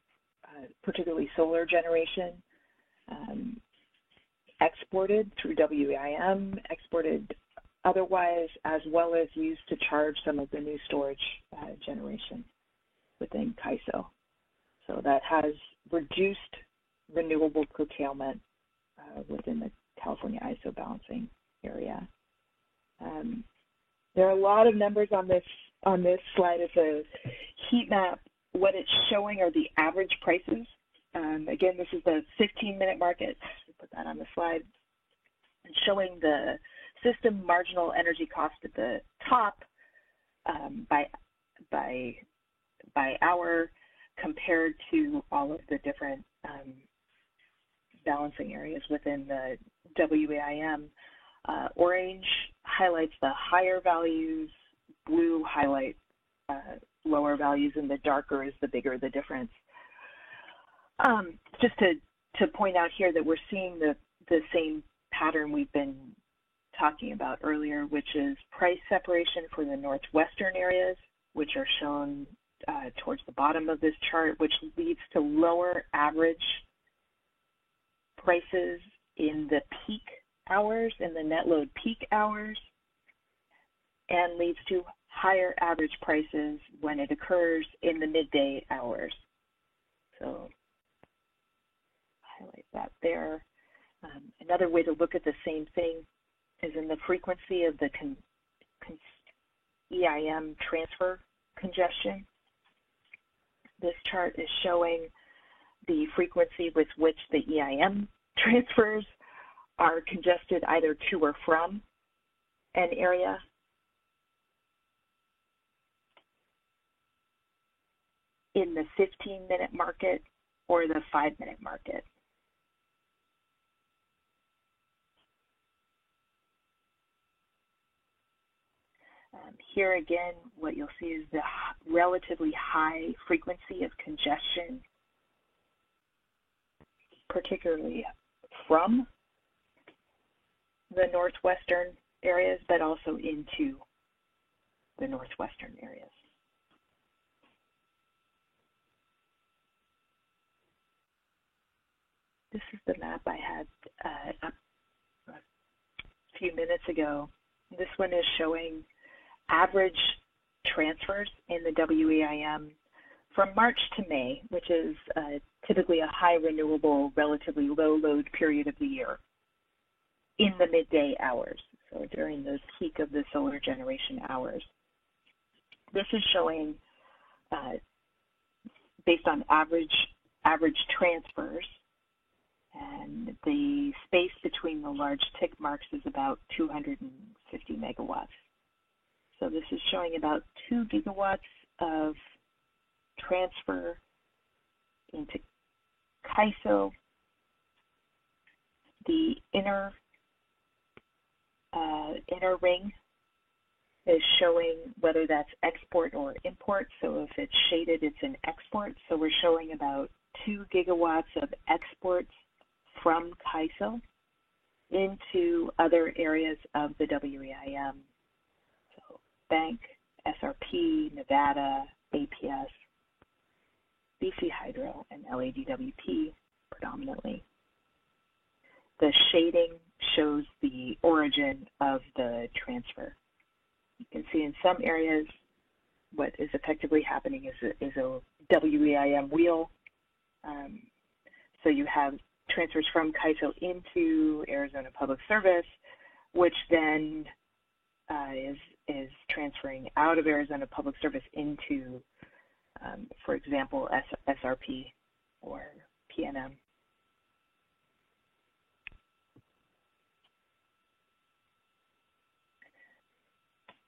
particularly solar generation, exported through WAIM, exported otherwise, as well as used to charge some of the new storage generation within CAISO. So that has reduced renewable curtailment within the California ISO balancing area. There are a lot of numbers on this slide. It's a heat map. What it's showing are the average prices. Again, this is the 15-minute market. Put that on the slide. It's showing the system marginal energy cost at the top by hour compared to all of the different balancing areas within the WAIM. Orange highlights the higher values, blue highlights lower values, and the darker is the bigger the difference. Just to point out here that we're seeing the same pattern we've been talking about earlier, which is price separation for the northwestern areas, which are shown towards the bottom of this chart, which leads to lower average prices in the peak hours, in the net load peak hours, and leads to higher average prices when it occurs in the midday hours. So highlight that there. Another way to look at the same thing is in the frequency of the EIM transfer congestion. This chart is showing the frequency with which the EIM transfers are congested either to or from an area. In the 15-minute market or the 5-minute market. Here again, what you'll see is the relatively high frequency of congestion, particularly from the northwestern areas, but also into the northwestern areas. This is the map I had up a few minutes ago. This one is showing average transfers in the WAIM from March to May, which is typically a high renewable, relatively low load period of the year, in the midday hours, so during the peak of the solar generation hours. This is showing, based on average transfers, and the space between the large tick marks is about 250 megawatts. So this is showing about 2 gigawatts of transfer into CAISO. The inner ring is showing whether that's export or import. So if it's shaded, it's an export. So we're showing about 2 gigawatts of exports from CAISO into other areas of the WAIM. So Bank, SRP, Nevada, APS, BC Hydro, and LADWP predominantly. The shading shows the origin of the transfer. You can see in some areas what is effectively happening is a WAIM wheel. So you have transfers from CAISO into Arizona Public Service, which then is transferring out of Arizona Public Service into, for example, SRP or PNM.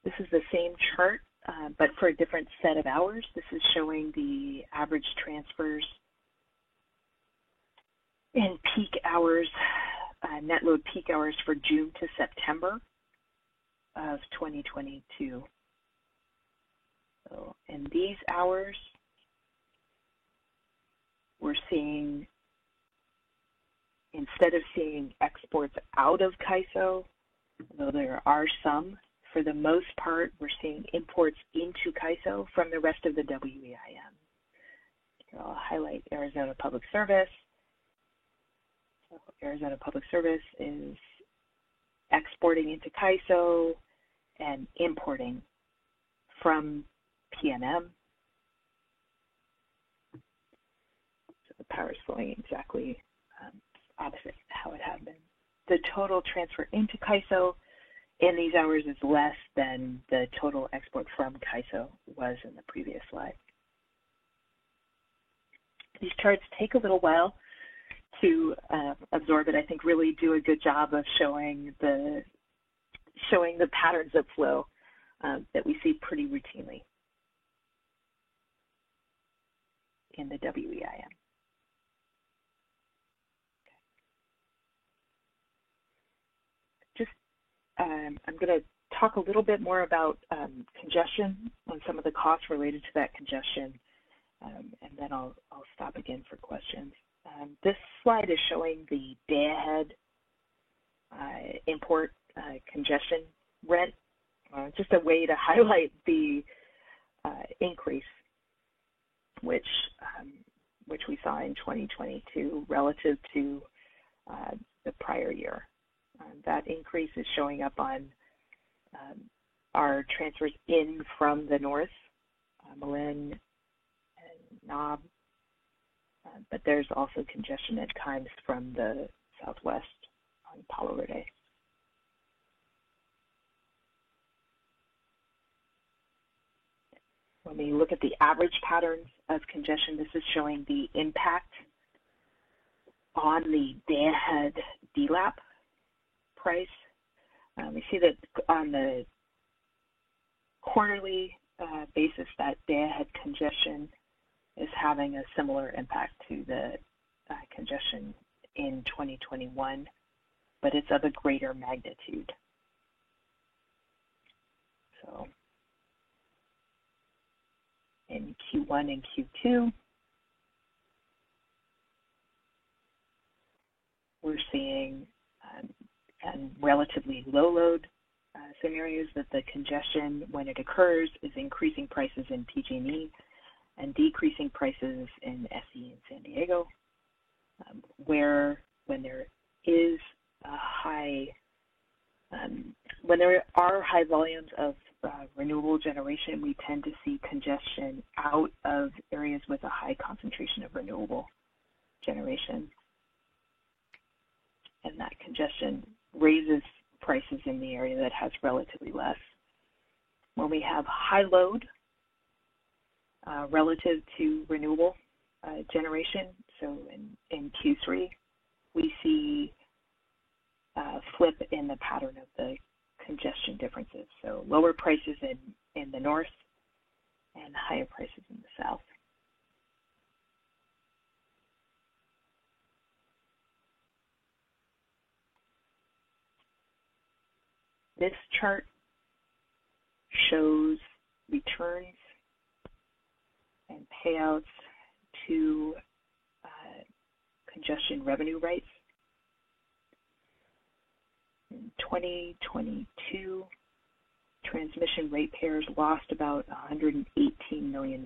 This is the same chart, but for a different set of hours. This is showing the average transfers in peak hours, net load peak hours for June to September of 2022. So in these hours, we're seeing instead of seeing exports out of CAISO, though there are some, for the most part, we're seeing imports into CAISO from the rest of the WEIM. Here I'll highlight Arizona Public Service. So Arizona Public Service is exporting into CAISO and importing from PNM. So the power is flowing exactly opposite how it had been. The total transfer into CAISO in these hours is less than the total export from CAISO was in the previous slide. These charts take a little while to absorb it. I think really do a good job of showing the patterns of flow that we see pretty routinely in the WEIM. I'm going to talk a little bit more about congestion and some of the costs related to that congestion, and then I'll stop again for questions. This slide is showing the day-ahead import congestion rent, just a way to highlight the increase which we saw in 2022 relative to the prior year. That increase is showing up on our transfers in from the north, Malin and Knob, but there's also congestion at times from the southwest on Palo Verde. When we look at the average patterns of congestion, this is showing the impact on the day-ahead DLAP price. We see that on the quarterly basis, that day-ahead congestion is having a similar impact to the congestion in 2021, but it's of a greater magnitude. So in Q1 and Q2, we're seeing and relatively low load scenarios that the congestion, when it occurs, is increasing prices in PG&E and decreasing prices in SE and San Diego, where when there is a high, when there are high volumes of renewable generation, we tend to see congestion out of areas with a high concentration of renewable generation. And that congestion raises prices in the area that has relatively less. When we have high load relative to renewable generation, so in Q3, we see a flip in the pattern of the congestion differences. So lower prices in the north and higher prices in the south. This chart shows returns and payouts to congestion revenue rights. In 2022, transmission ratepayers lost about $118 million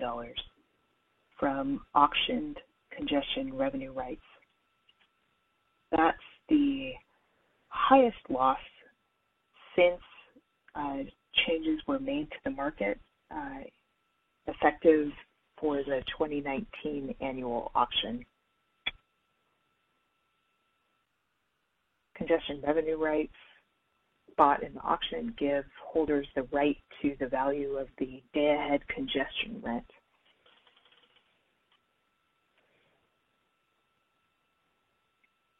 from auctioned congestion revenue rights. That's the highest loss since changes were made to the market effective for the 2019 annual auction. Congestion revenue rights bought in the auction give holders the right to the value of the day-ahead congestion rent.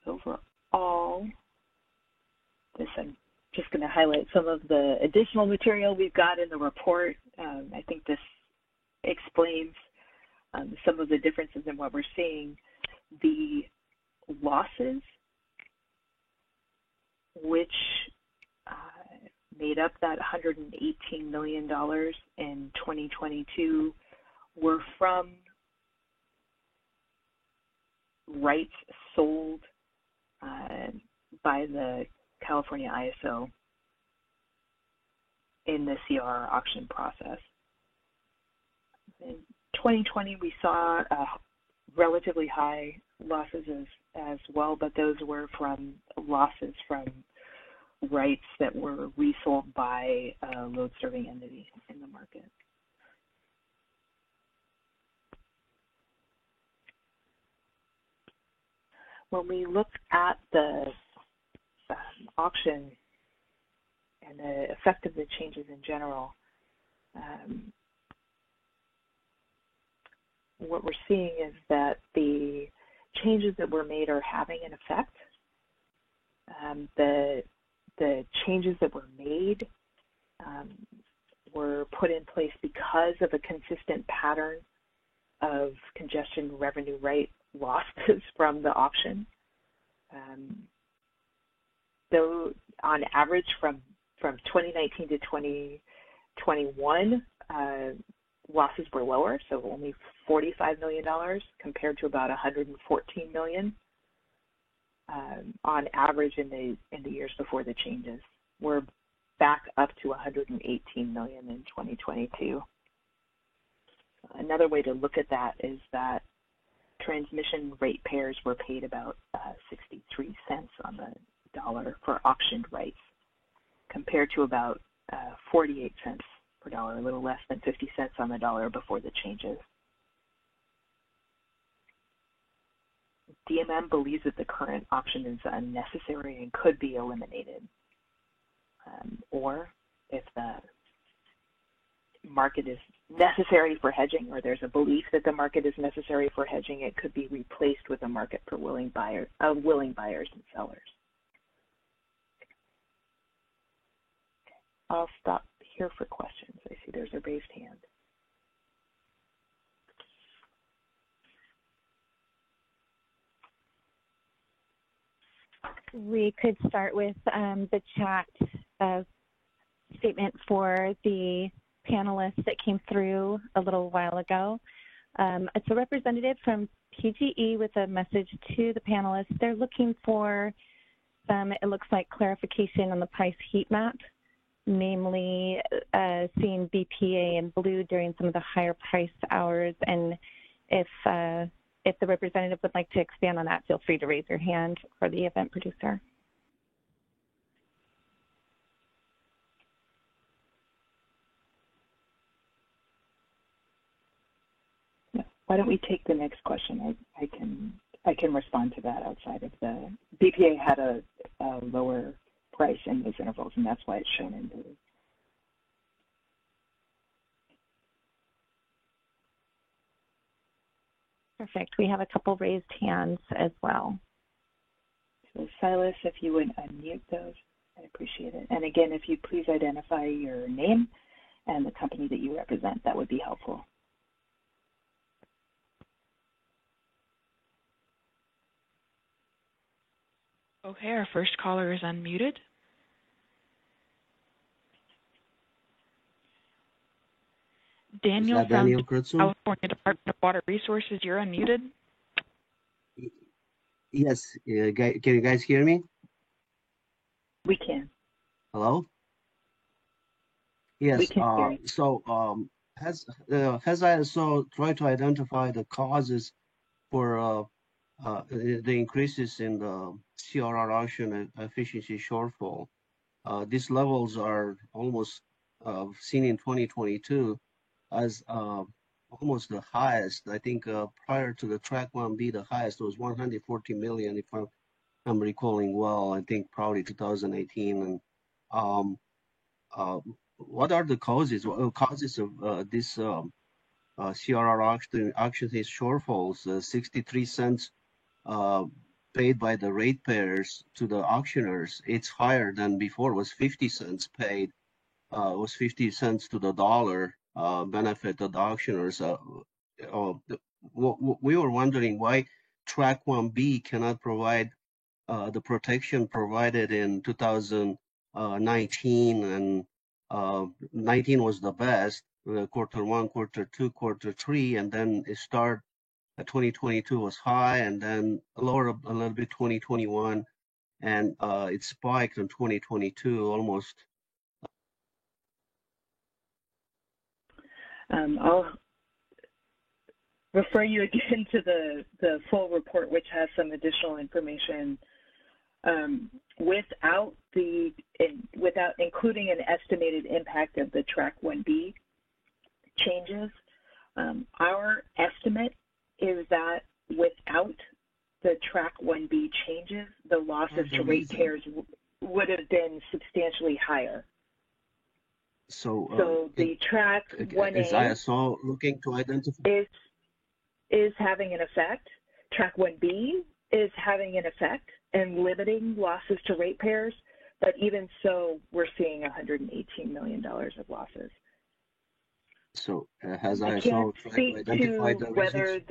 Overall, I'm just going to highlight some of the additional material we've got in the report. I think this explains some of the differences in what we're seeing. The losses, which made up that $118 million in 2022, were from rights sold by the California ISO in the CRR auction process. In 2020, we saw relatively high losses as well, but those were from losses from rights that were resold by a load-serving entity in the market. When we look at the auction and the effect of the changes in general, what we're seeing is that the changes that were made are having an effect. The changes that were made were put in place because of a consistent pattern of congestion revenue right losses from the auction. Though on average from 2019 to 2021, losses were lower, so only $45 million compared to about $114 million on average in the years before the changes. We're back up to $118 million in 2022. Another way to look at that is that transmission ratepayers were paid about 63 cents on the dollar for auctioned rights, compared to about 48 cents per dollar, a little less than 50 cents on the dollar before the changes. DMM believes that the current auction is unnecessary and could be eliminated. Or if the market is necessary for hedging, or there's a belief that the market is necessary for hedging, it could be replaced with a market for willing buyers and sellers. I'll stop here for questions. I see there's a raised hand. We could start with the chat statement for the panelists that came through a little while ago. It's a representative from PGE with a message to the panelists. They're looking for some, it looks like, clarification on the price heat map, namely seeing BPA in blue during some of the higher price hours. And if the representative would like to expand on that, feel free to raise your hand for the event producer. Why don't we take the next question? I can respond to that outside of the BPA had a lower price in those intervals, and that's why it's shown in blue. Perfect. We have a couple raised hands as well. So Silas, if you would unmute those, I appreciate it. And again, if you please identify your name and the company that you represent, that would be helpful. Okay, our first caller is unmuted. Daniel from California Department of Water Resources, you're unmuted. Yes, can you guys hear me? We can. Hello? Yes, we can hear you. So has ISO tried to identify the causes for the increases in the CRR auction efficiency shortfall? These levels are almost seen in 2022 as almost the highest. I think prior to the Track 1B, the highest was 140 million, if I'm recalling well. I think probably 2018. And what are the causes? Causes of this CRR auction shortfalls? 63 cents paid by the ratepayers to the auctioneers. It's higher than before. It was 50 cents paid. It was 50 cents to the dollar. Benefit of the auctioneers. We were wondering why Track 1B cannot provide the protection provided in 2019, and 19 was the best, quarter 1, quarter 2, quarter 3, and then it started 2022 was high, and then lower a little bit 2021, and it spiked in 2022 almost. I'll refer you again to the full report, which has some additional information. Without including an estimated impact of the Track 1B changes, our estimate is that without the Track 1B changes, the losses to ratepayers would have been substantially higher. So the Track 1A is ISO looking to identify? Is having an effect. Track 1B is having an effect and limiting losses to ratepayers, but even so, we're seeing $118 million of losses. So has ISO tried to identify the reasons?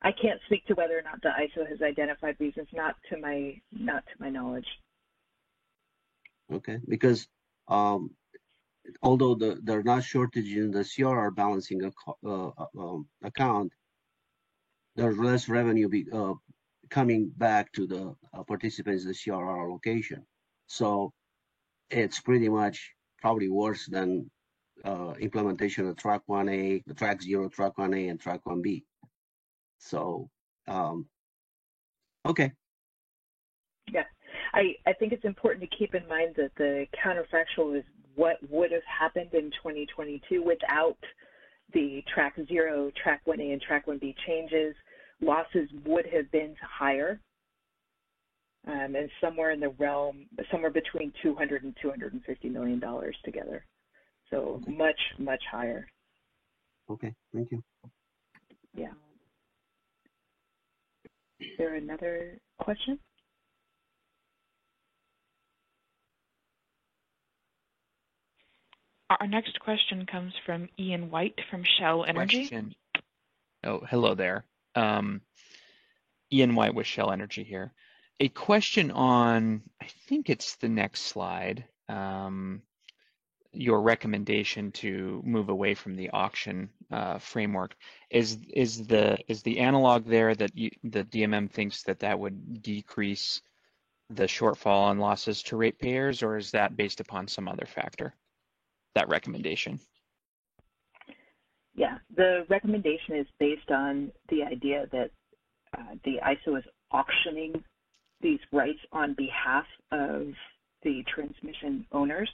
I can't speak to whether or not the ISO has identified reasons, not to my knowledge. Okay, because although there are not shortage in the CRR balancing account, there's less revenue coming back to the participants in the CRR allocation. So it's pretty much probably worse than implementation of Track 1A, the Track 0, Track 1A, and Track 1B. So, okay. Yeah, I think it's important to keep in mind that the counterfactual is what would have happened in 2022 without the Track 0, Track 1A, and Track 1B changes. Losses would have been higher, and somewhere in the realm, somewhere between $200 and $250 million together. So okay. much higher. Okay, thank you. Yeah. Is there another question? Our next question comes from Ian White from Shell Energy. Oh, hello there. Ian White with Shell Energy here. A question on, I think it's the next slide, your recommendation to move away from the auction framework. Is the analog there that the DMM thinks that would decrease the shortfall on losses to ratepayers, or is that based upon some other factor, that recommendation? Yeah, the recommendation is based on the idea that the ISO is auctioning these rights on behalf of the transmission owners,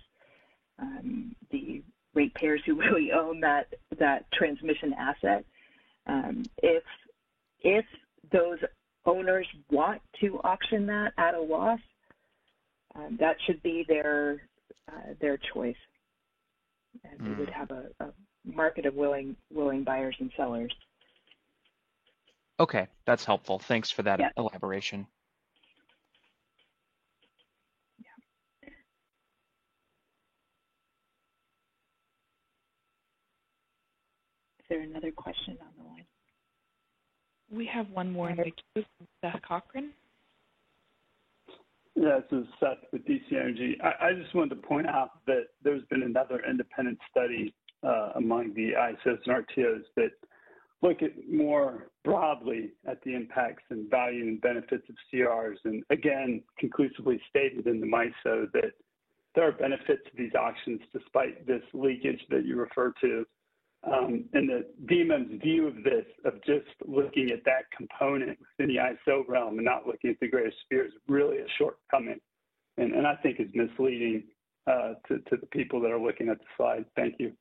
the ratepayers who really own that transmission asset. If those owners want to auction that at a loss, that should be their choice, and we would have a market of willing buyers and sellers. Okay, that's helpful. Thanks for that elaboration. Yeah. Is there another question on the line? We have one more in the queue from Seth Cochran. Yeah, this is Seth with DC Energy. I just wanted to point out that there's been another independent study among the ISOs and RTOs that look at more broadly at the impacts and value and benefits of CRs, and again, conclusively stated in the MISO that there are benefits to these auctions despite this leakage that you refer to. And the DMM's view of this, of just looking at that component within the ISO realm and not looking at the greater sphere, is really a shortcoming, and I think is misleading to the people that are looking at the slide. Thank you.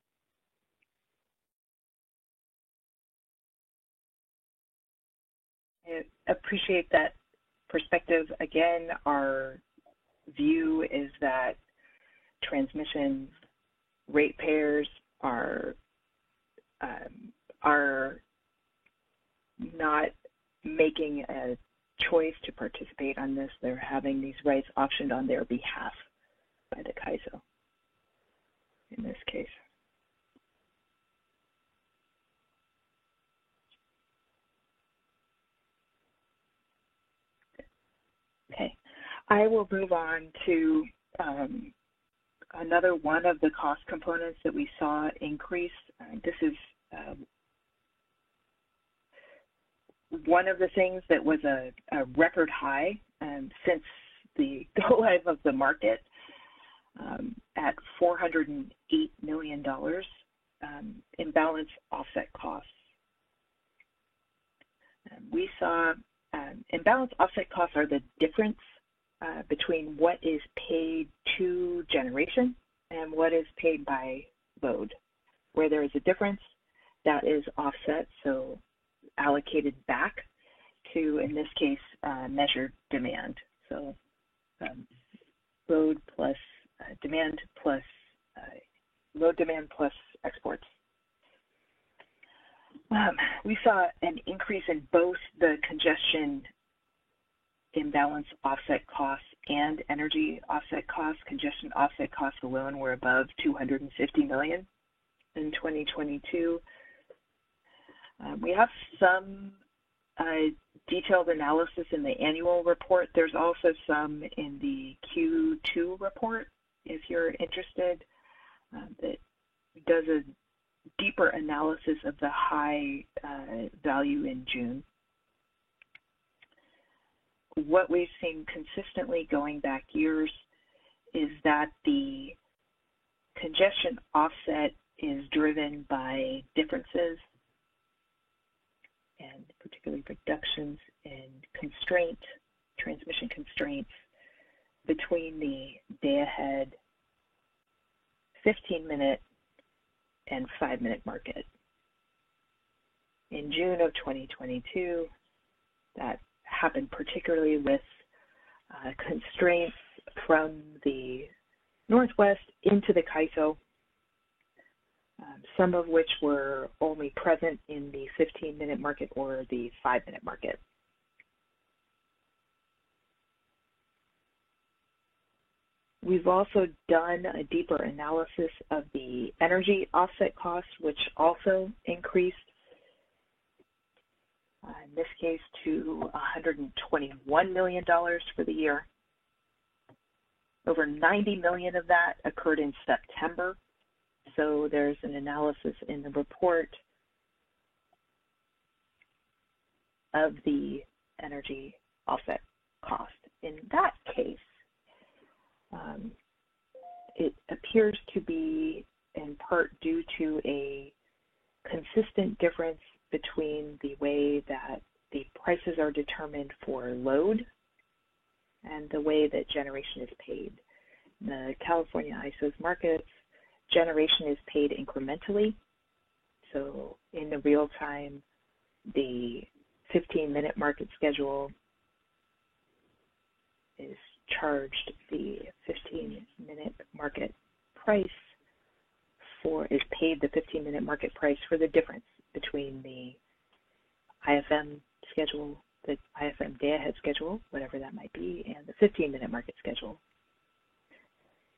I appreciate that perspective. Again, our view is that transmission ratepayers are not making a choice to participate on this. They're having these rights auctioned on their behalf by the CAISO in this case. Okay, I will move on to another one of the cost components that we saw increase. This is one of the things that was a record high since the go live of the market at $408 million imbalance offset costs. We saw imbalance offset costs are the difference between what is paid to generation and what is paid by load. Where there is a difference, that is offset, so allocated back to, in this case, measured demand. So load plus demand plus load demand plus exports. We saw an increase in both the congestion imbalance offset costs and energy offset costs. Congestion offset costs alone were above $250 million in 2022. We have some detailed analysis in the annual report. There's also some in the Q2 report, if you're interested, that does a deeper analysis of the high value in June. What we've seen consistently going back years is that the congestion offset is driven by differences and particularly reductions in transmission constraints between the day-ahead 15-minute and 5-minute market. In June of 2022, that happened particularly with constraints from the northwest into the CAISO, some of which were only present in the 15-minute market or the 5-minute market. We've also done a deeper analysis of the energy offset costs, which also increased, in this case, to $121 million for the year. Over 90 million of that occurred in September. So there's an analysis in the report of the energy offset cost. In that case, it appears to be in part due to a consistent difference between the way that the prices are determined for load and the way that generation is paid. In the California ISO's markets, generation is paid incrementally. So in the real time, the 15-minute market schedule is charged the 15-minute market price is paid the 15-minute market price for the difference between the IFM schedule, the IFM day-ahead schedule, whatever that might be, and the 15-minute market schedule.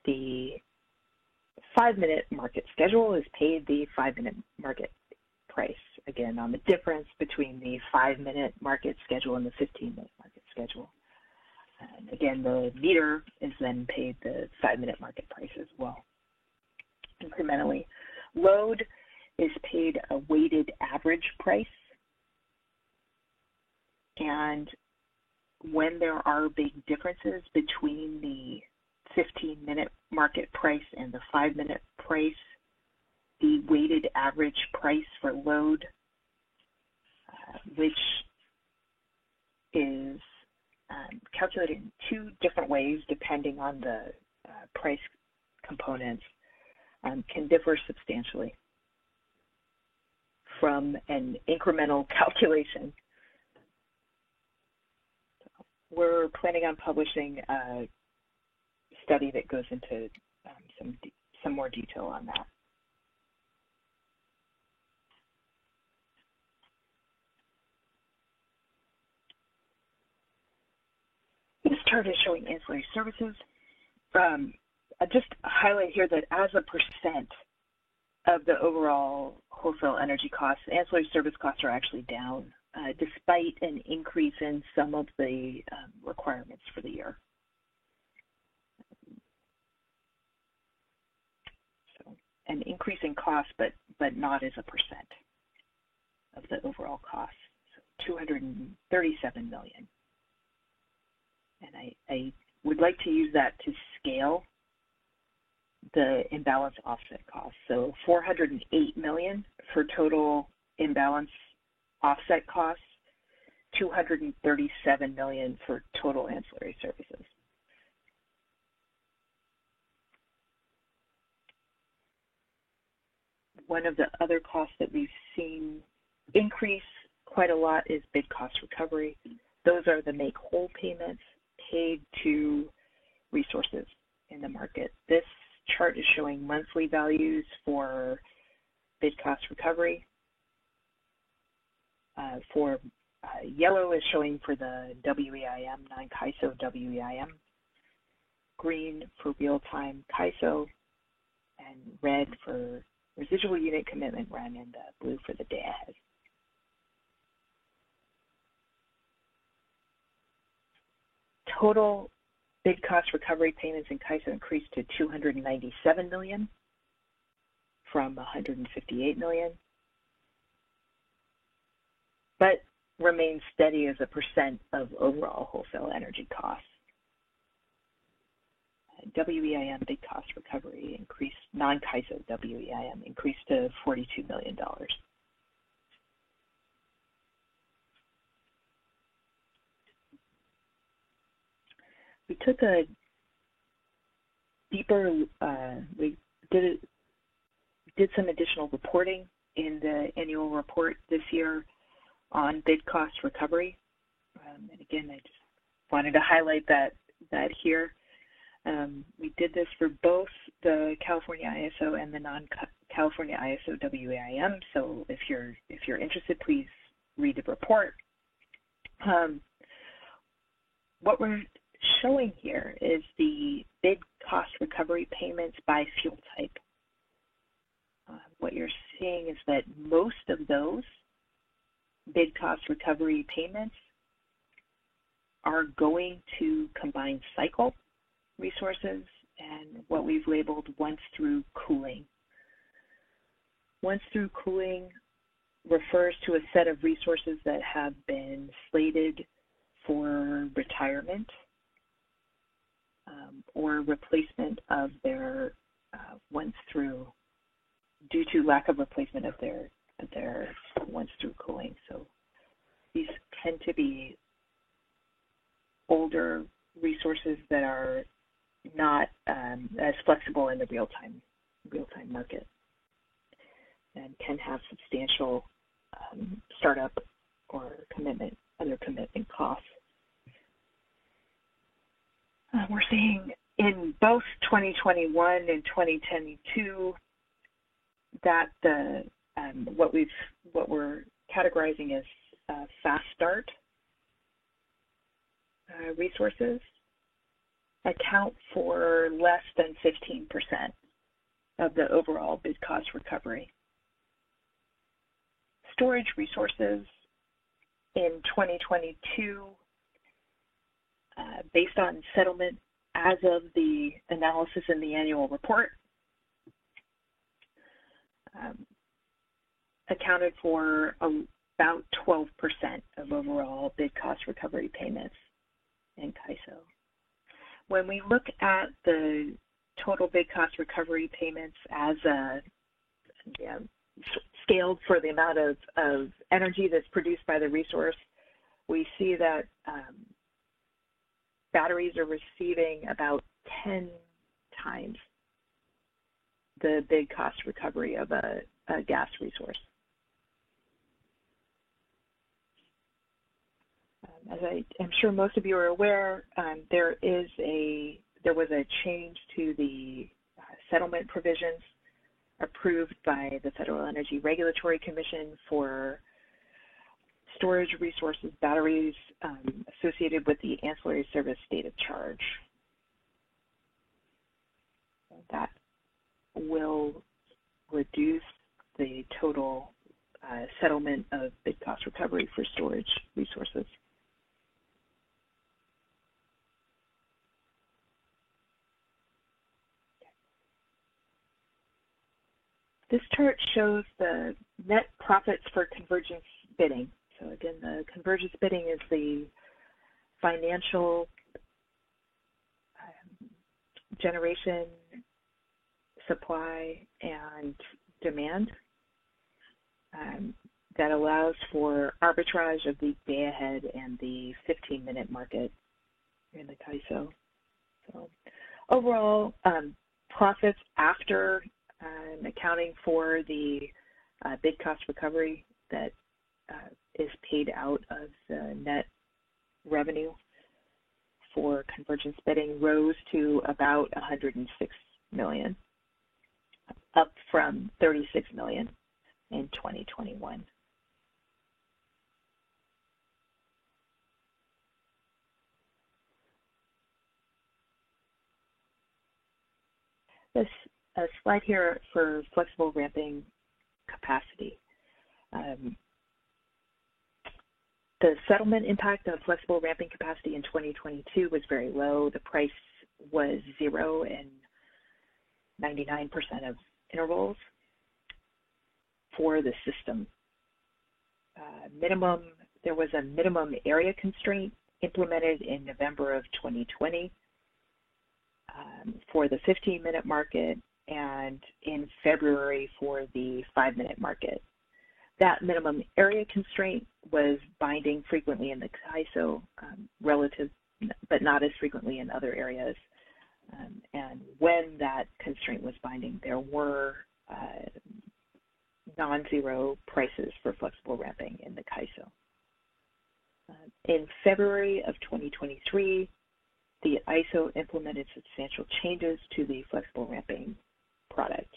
The 5-minute market schedule is paid the 5-minute market price, again, on the difference between the 5-minute market schedule and the 15-minute market schedule. And again, the meter is then paid the 5-minute market price as well, incrementally. Load is paid a weighted average price. And when there are big differences between the 15-minute market price and the 5-minute price, the weighted average price for load, which is calculated in two different ways depending on the price components, can differ substantially from an incremental calculation. We're planning on publishing a study that goes into some more detail on that. This chart is showing ancillary services. I just highlight here that as a percent of the overall wholesale energy costs, ancillary service costs are actually down, despite an increase in some of the requirements for the year. So an increase in cost, but not as a percent of the overall cost. So $237 million. And I would like to use that to scale the imbalance offset costs. So 408 million for total imbalance offset costs, 237 million for total ancillary services. One of the other costs that we've seen increase quite a lot is bid cost recovery. Those are the make whole payments paid to resources in the market. This chart is showing monthly values for bid cost recovery. Yellow is showing for the WEIM, non-CAISO WEIM, green for real-time CAISO, and red for residual unit commitment run, and blue for the day ahead. Total bid cost recovery payments in CAISO increased to 297 million from 158 million, but remains steady as a percent of overall wholesale energy costs. WEIM bid cost recovery increased, non-CAISO WEIM increased to $42 million. We took a deeper, we did some additional reporting in the annual report this year on bid cost recovery. And again, I just wanted to highlight that here. We did this for both the California ISO and the non-California ISO WEIM. So if you're interested, please read the report. What we're showing here is the bid cost recovery payments by fuel type. What you're seeing is that most of those bid cost recovery payments are going to combined cycle resources and what we've labeled once through cooling. Once through cooling refers to a set of resources that have been slated for retirement or replacement of their once through due to lack of replacement of their once through cooling. So these tend to be older resources that are not as flexible in the real-time market and can have substantial startup or other commitment costs. We're seeing in both 2021 and 2022 that what we're categorizing as fast start resources account for less than 15% of the overall bid cost recovery. Storage resources in 2022, based on settlement as of the analysis in the annual report, accounted for about 12% of overall bid cost recovery payments in CAISO. When we look at the total bid cost recovery payments as scaled for the amount of energy that's produced by the resource, we see that batteries are receiving about 10 times the bid cost recovery of a gas resource. As I'm sure most of you are aware, there was a change to the settlement provisions approved by the Federal Energy Regulatory Commission for storage resources, batteries associated with the ancillary service state of charge. That will reduce the total settlement of bid cost recovery for storage resources. This chart shows the net profits for convergence bidding. So again, the convergence bidding is the financial generation, supply, and demand that allows for arbitrage of the day ahead and the 15-minute market in the CAISO. So overall, profits after accounting for the bid cost recovery that is paid out of the net revenue for convergence bidding rose to about 106 million, up from 36 million in 2021. This slide here for flexible ramping capacity. The settlement impact of flexible ramping capacity in 2022 was very low. The price was 0 in 99% of intervals for the system. There was a minimum area constraint implemented in November of 2020 for the 15-minute market and in February for the 5-minute market. That minimum area constraint was binding frequently in the CAISO, but not as frequently in other areas. And when that constraint was binding, there were non-zero prices for flexible ramping in the CAISO. In February of 2023, the ISO implemented substantial changes to the flexible ramping product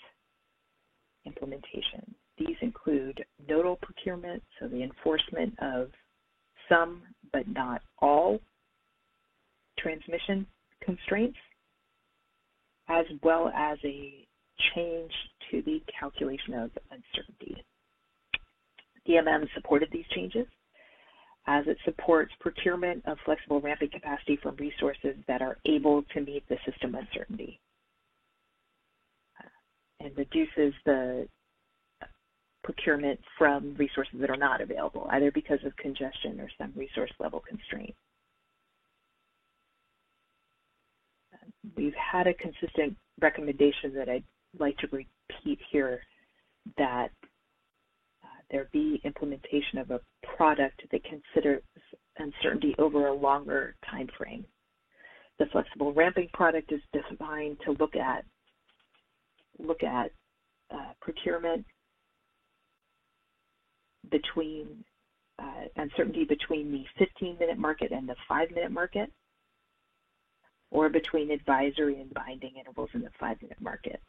implementation. These include nodal procurement, so the enforcement of some but not all transmission constraints, as well as a change to the calculation of uncertainty. DMM supported these changes as it supports procurement of flexible ramping capacity from resources that are able to meet the system uncertainty and reduces the procurement from resources that are not available, either because of congestion or some resource level constraint. We've had a consistent recommendation that I'd like to repeat here, that there be implementation of a product that considers uncertainty over a longer time frame. The flexible ramping product is designed to look at procurement between uncertainty between the 15-minute market and the 5-minute market, or between advisory and binding intervals in the 5-minute market.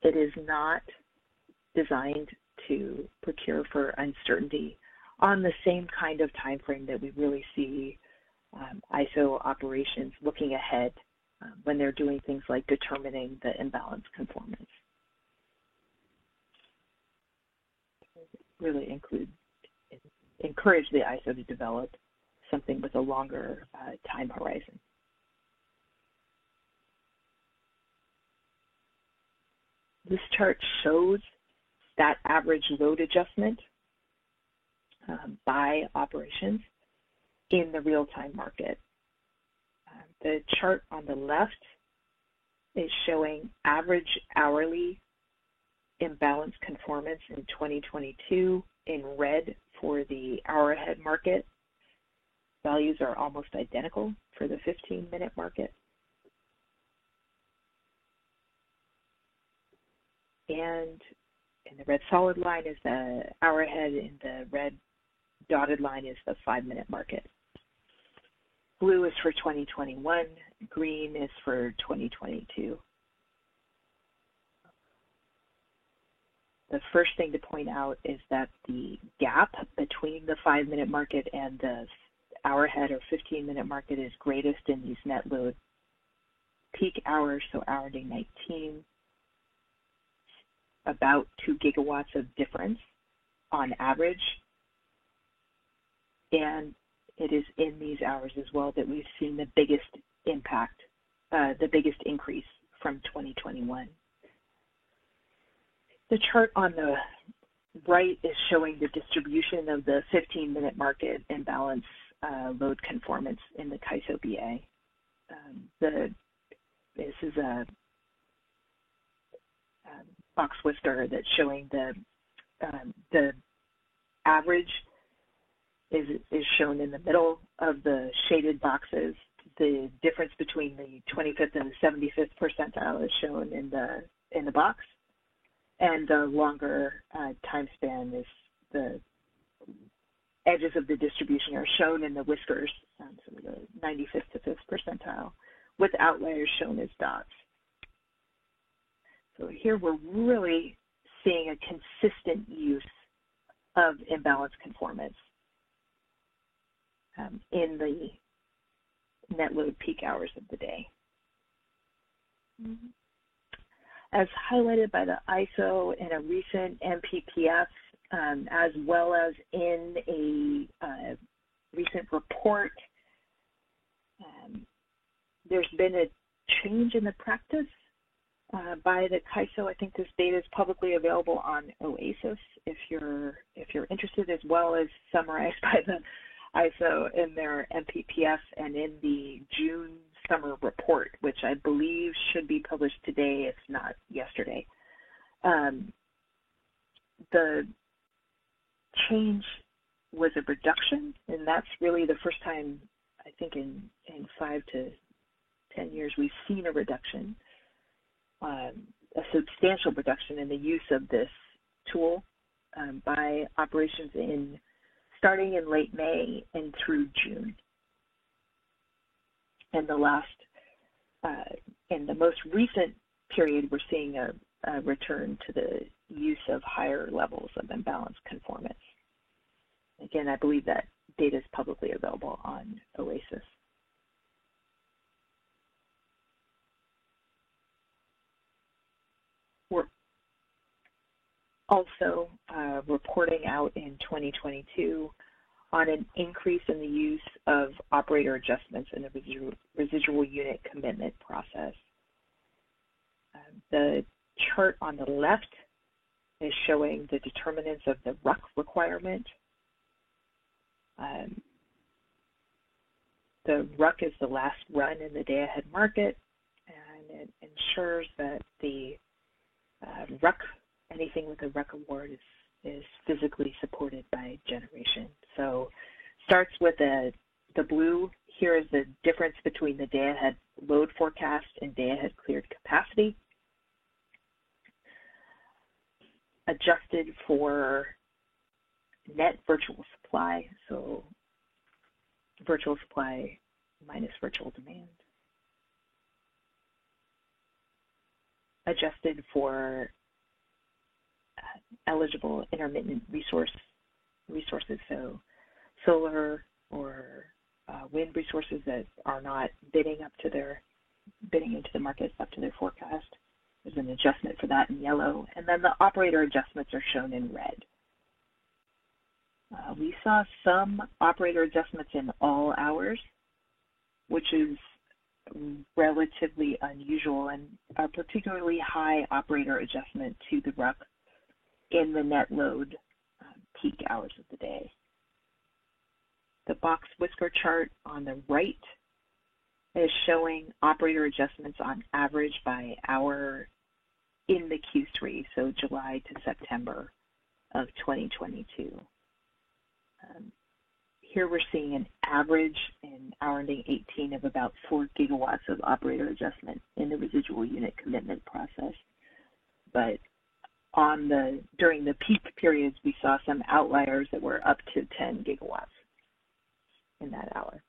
It is not designed to procure for uncertainty on the same kind of time frame that we really see ISO operations looking ahead when they're doing things like determining the imbalance conformance. Really encourage the ISO to develop something with a longer time horizon. This chart shows that average load adjustment by operations in the real-time market. The chart on the left is showing average hourly imbalance conformance in 2022 in red for the hour-ahead market. Values are almost identical for the 15-minute market. And in the red solid line is the hour ahead, and the red dotted line is the 5-minute market. Blue is for 2021, green is for 2022. The first thing to point out is that the gap between the 5-minute market and the hour ahead or 15-minute market is greatest in these net load peak hours, so hour day 19. About 2 gigawatts of difference on average. And it is in these hours as well that we've seen the biggest impact, the biggest increase from 2021. The chart on the right is showing the distribution of the 15-minute market imbalance load conformance in the CAISO BA. The this is a box whisker that's showing the average is shown in the middle of the shaded boxes. The difference between the 25th and the 75th percentile is shown in the box, and the longer time span is the edges of the distribution are shown in the whiskers, so the 95th to 5th percentile, with outliers shown as dots. So here we're really seeing a consistent use of imbalance conformance in the net load peak hours of the day. As highlighted by the ISO in a recent MPPF, as well as in a recent report, there's been a change in the practice by the CAISO. I think this data is publicly available on OASIS if you're interested, as well as summarized by the ISO in their MPPF and in the June summer report, which I believe should be published today, if not yesterday. The change was a reduction, and that's really the first time, I think, in 5 to 10 years we've seen a reduction, a substantial reduction in the use of this tool by operations starting in late May and through June. And the last, in the most recent period, we're seeing a return to the use of higher levels of imbalance conformance. Again, I believe that data is publicly available on OASIS. We're also reporting out in 2022 on an increase in the use of operator adjustments in the residual unit commitment process. The chart on the left is showing the determinants of the RUC requirement. The RUC is the last run in the day-ahead market, and it ensures that the RUC, anything with a RUC award, is physically supported by generation. So starts with the blue. Here is the difference between the day-ahead load forecast and day-ahead cleared capacity, adjusted for net virtual supply, so virtual supply minus virtual demand, adjusted for eligible intermittent resources, so solar or wind resources that are not bidding into the market up to their forecast. There's an adjustment for that in yellow, and then the operator adjustments are shown in red. We saw some operator adjustments in all hours, which is relatively unusual, and a particularly high operator adjustment to the RUC in the net load peak hours of the day. The box whisker chart on the right is showing operator adjustments on average by hour in the Q3, so July to September of 2022. Here we're seeing an average in hour ending 18 of about 4 gigawatts of operator adjustment in the residual unit commitment process. But during the peak periods, we saw some outliers that were up to 10 gigawatts in that hour.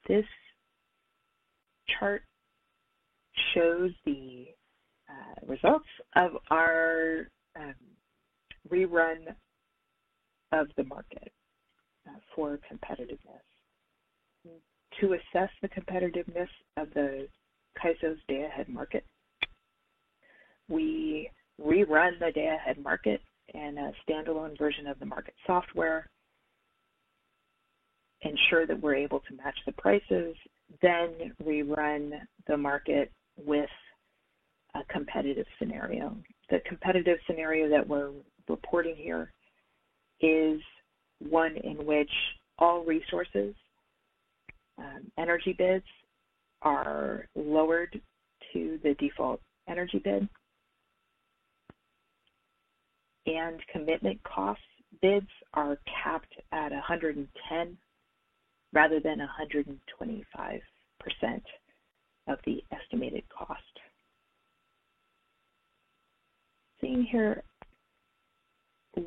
This chart shows the results of our rerun of the market for competitiveness. To assess the competitiveness of the CAISO's day-ahead market, we rerun the day-ahead market in a standalone version of the market software, ensure that we're able to match the prices, then rerun the market with a competitive scenario. The competitive scenario that we're reporting here is one in which all resources, energy bids, are lowered to the default energy bid, and commitment costs bids are capped at 110 rather than 125% of the estimated cost. Seeing here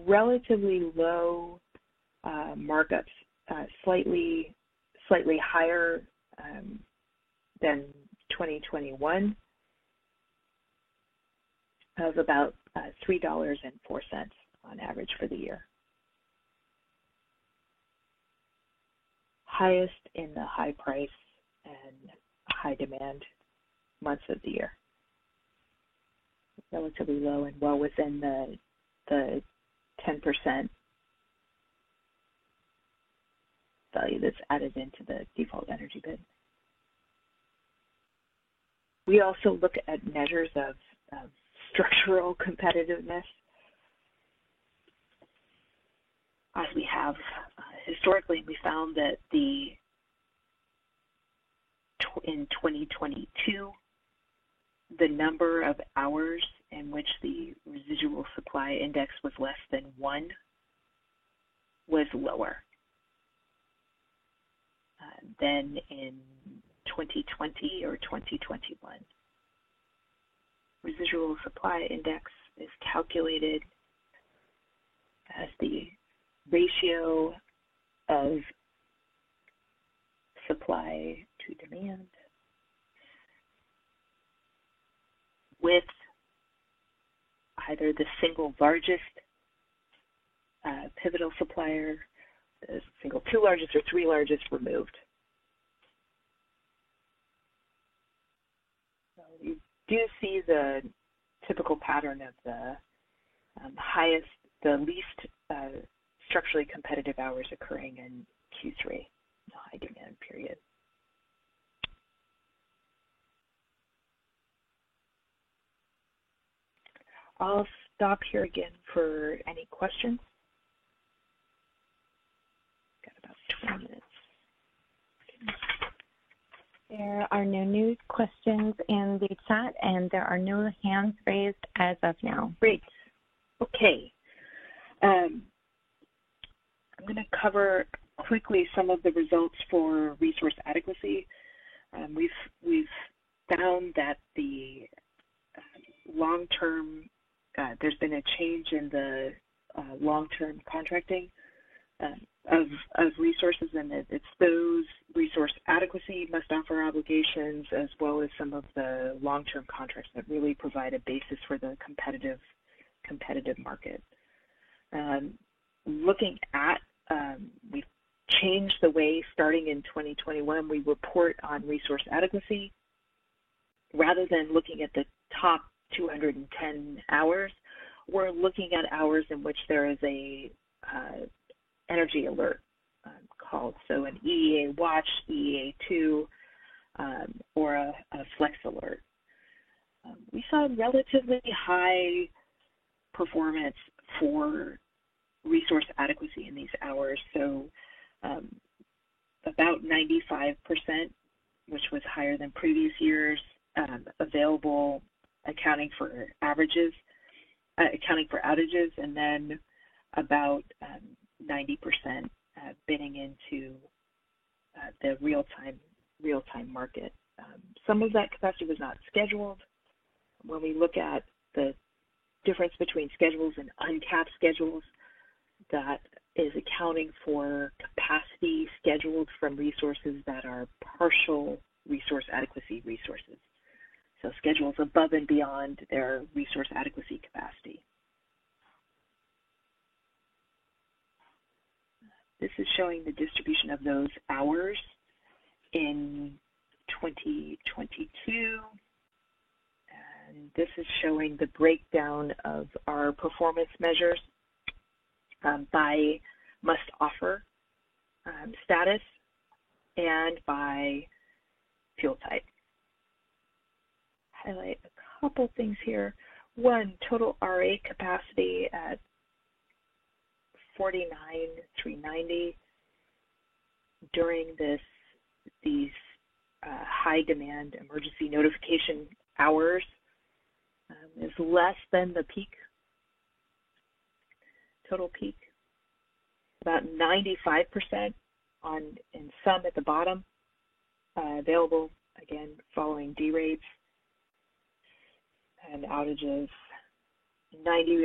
relatively low markups, slightly higher than 2021, of about $3.04 on average for the year. Highest in the high price and high demand months of the year. Relatively low and well within the 10% value that's added into the default energy bid. We also look at measures of structural competitiveness, as we have historically. We found that in 2022, the number of hours in which the residual supply index was less than 1 was lower than in 2020 or 2021. Residual supply index is calculated as the ratio of supply to demand with either the single largest pivotal supplier, the single 2 largest, or 3 largest removed. So you do see the typical pattern of the least structurally competitive hours occurring in Q3, the high demand period. I'll stop here again for any questions. Got about 20 minutes. There are no new questions in the chat, and there are no hands raised as of now. Great. Okay. I'm going to cover quickly some of the results for resource adequacy. We've found that the long-term, there's been a change in the long-term contracting of resources, and it's those resource adequacy must offer obligations as well as some of the long-term contracts that really provide a basis for the competitive market. Looking at, we've changed the way, starting in 2021, we report on resource adequacy. Rather than looking at the top 210 hours, we're looking at hours in which there is a energy alert called, so an EEA watch, EEA 2, or a flex alert. We saw relatively high performance for resource adequacy in these hours, so about 95%, which was higher than previous years, available, accounting for outages, and then about 90% bidding into the real-time market. Some of that capacity was not scheduled. When we look at the difference between schedules and uncapped schedules, that is accounting for capacity scheduled from resources that are partial resource adequacy resources. So schedules above and beyond their resource adequacy capacity. This is showing the distribution of those hours in 2022. And this is showing the breakdown of our performance measures by must offer status and by fuel type. Highlight a couple things here. One, total RA capacity at 49,390 during these high demand emergency notification hours is less than the peak, total peak. About 95% in some at the bottom, available again following D-rates and outages.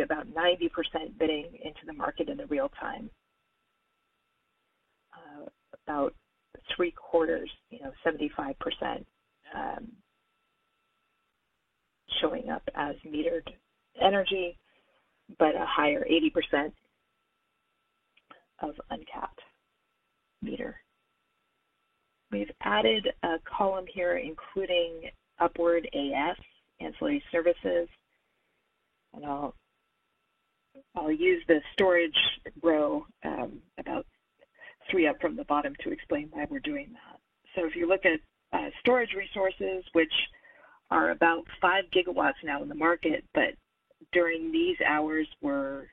About 90% bidding into the market in the real time. About 3/4, 75%, showing up as metered energy, but a higher 80% of uncapped meter. We've added a column here including Upward AS, ancillary services, and I'll use the storage row about 3 up from the bottom to explain why we're doing that. So if you look at storage resources, which are about 5 gigawatts now in the market, but during these hours were,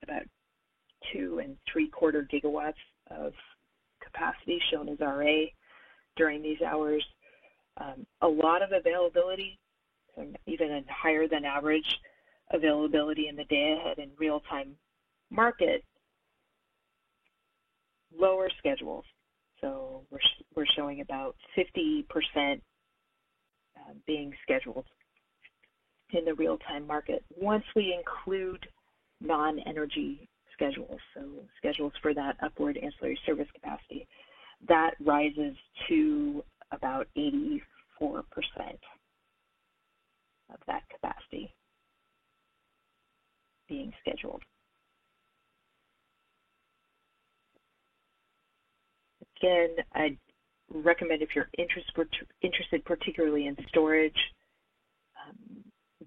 about 2 3/4 gigawatts of capacity shown as RA during these hours. A lot of availability, so even a higher than average availability in the day ahead and real-time market. Lower schedules, so we're showing about 50% being scheduled in the real-time market once we include non-energy schedules, so schedules for that upward ancillary service capacity. That rises to about 84% of that capacity being scheduled. Again, I'd recommend if you're interested particularly in storage,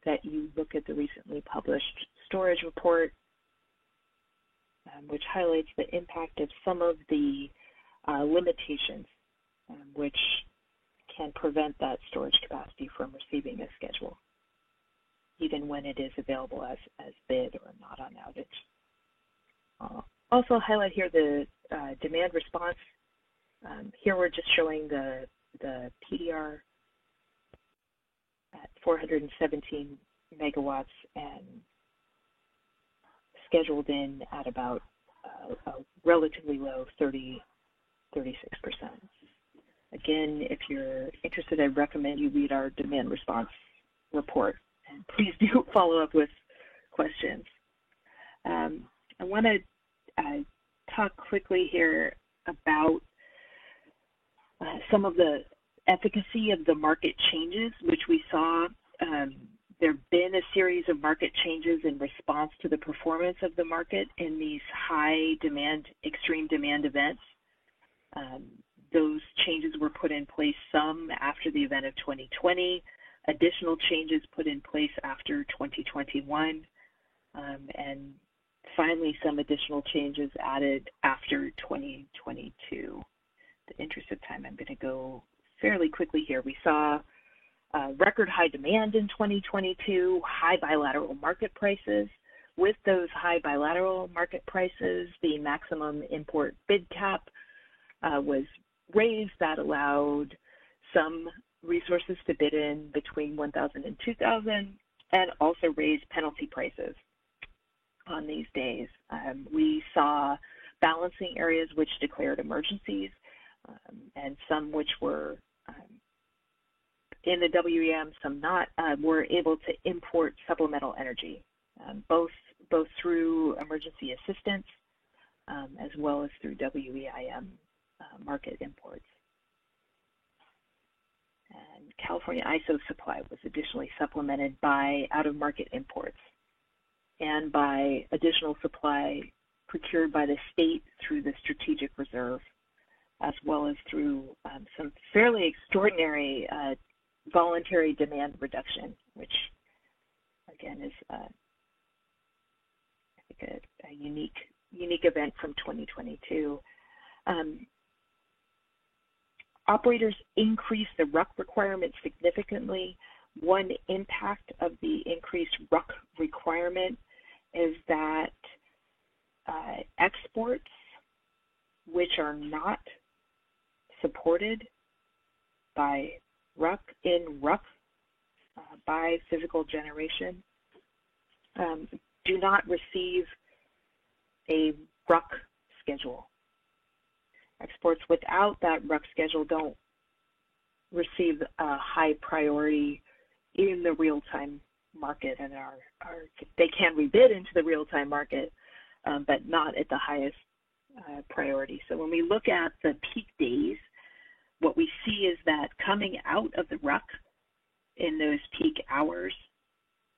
that you look at the recently published storage report, which highlights the impact of some of the limitations which can prevent that storage capacity from receiving a schedule, even when it is available as bid or not on outage. Also highlight here the demand response. Here we're just showing the PDR at 417 megawatts and scheduled in at about a relatively low 36%. Again, if you're interested, I recommend you read our demand response report, and please do follow up with questions. I want to talk quickly here about some of the efficacy of the market changes, which we saw. There have been a series of market changes in response to the performance of the market in these high demand, extreme demand events. Those changes were put in place, some after the event of 2020, additional changes put in place after 2021, and finally some additional changes added after 2022. In the interest of time, I'm going to go fairly quickly here. We saw record high demand in 2022, high bilateral market prices. With those high bilateral market prices, the maximum import bid cap was raised. That allowed some resources to bid in between 1,000 and 2,000 and also raised penalty prices on these days. We saw balancing areas which declared emergencies and some which were in the WEM, some not, were able to import supplemental energy, both through emergency assistance as well as through WEIM market imports. And California ISO supply was additionally supplemented by out-of-market imports and by additional supply procured by the state through the strategic reserve, as well as through some fairly extraordinary voluntary demand reduction, which again is I think a unique event from 2022. Operators increased the RUC requirement significantly. One impact of the increased RUC requirement is that exports which are not supported by RUC by physical generation do not receive a RUC schedule. Exports without that RUC schedule don't receive a high priority in the real-time market, and they can rebid into the real-time market, but not at the highest priority. So when we look at the peak days, what we see is that coming out of the RUC in those peak hours,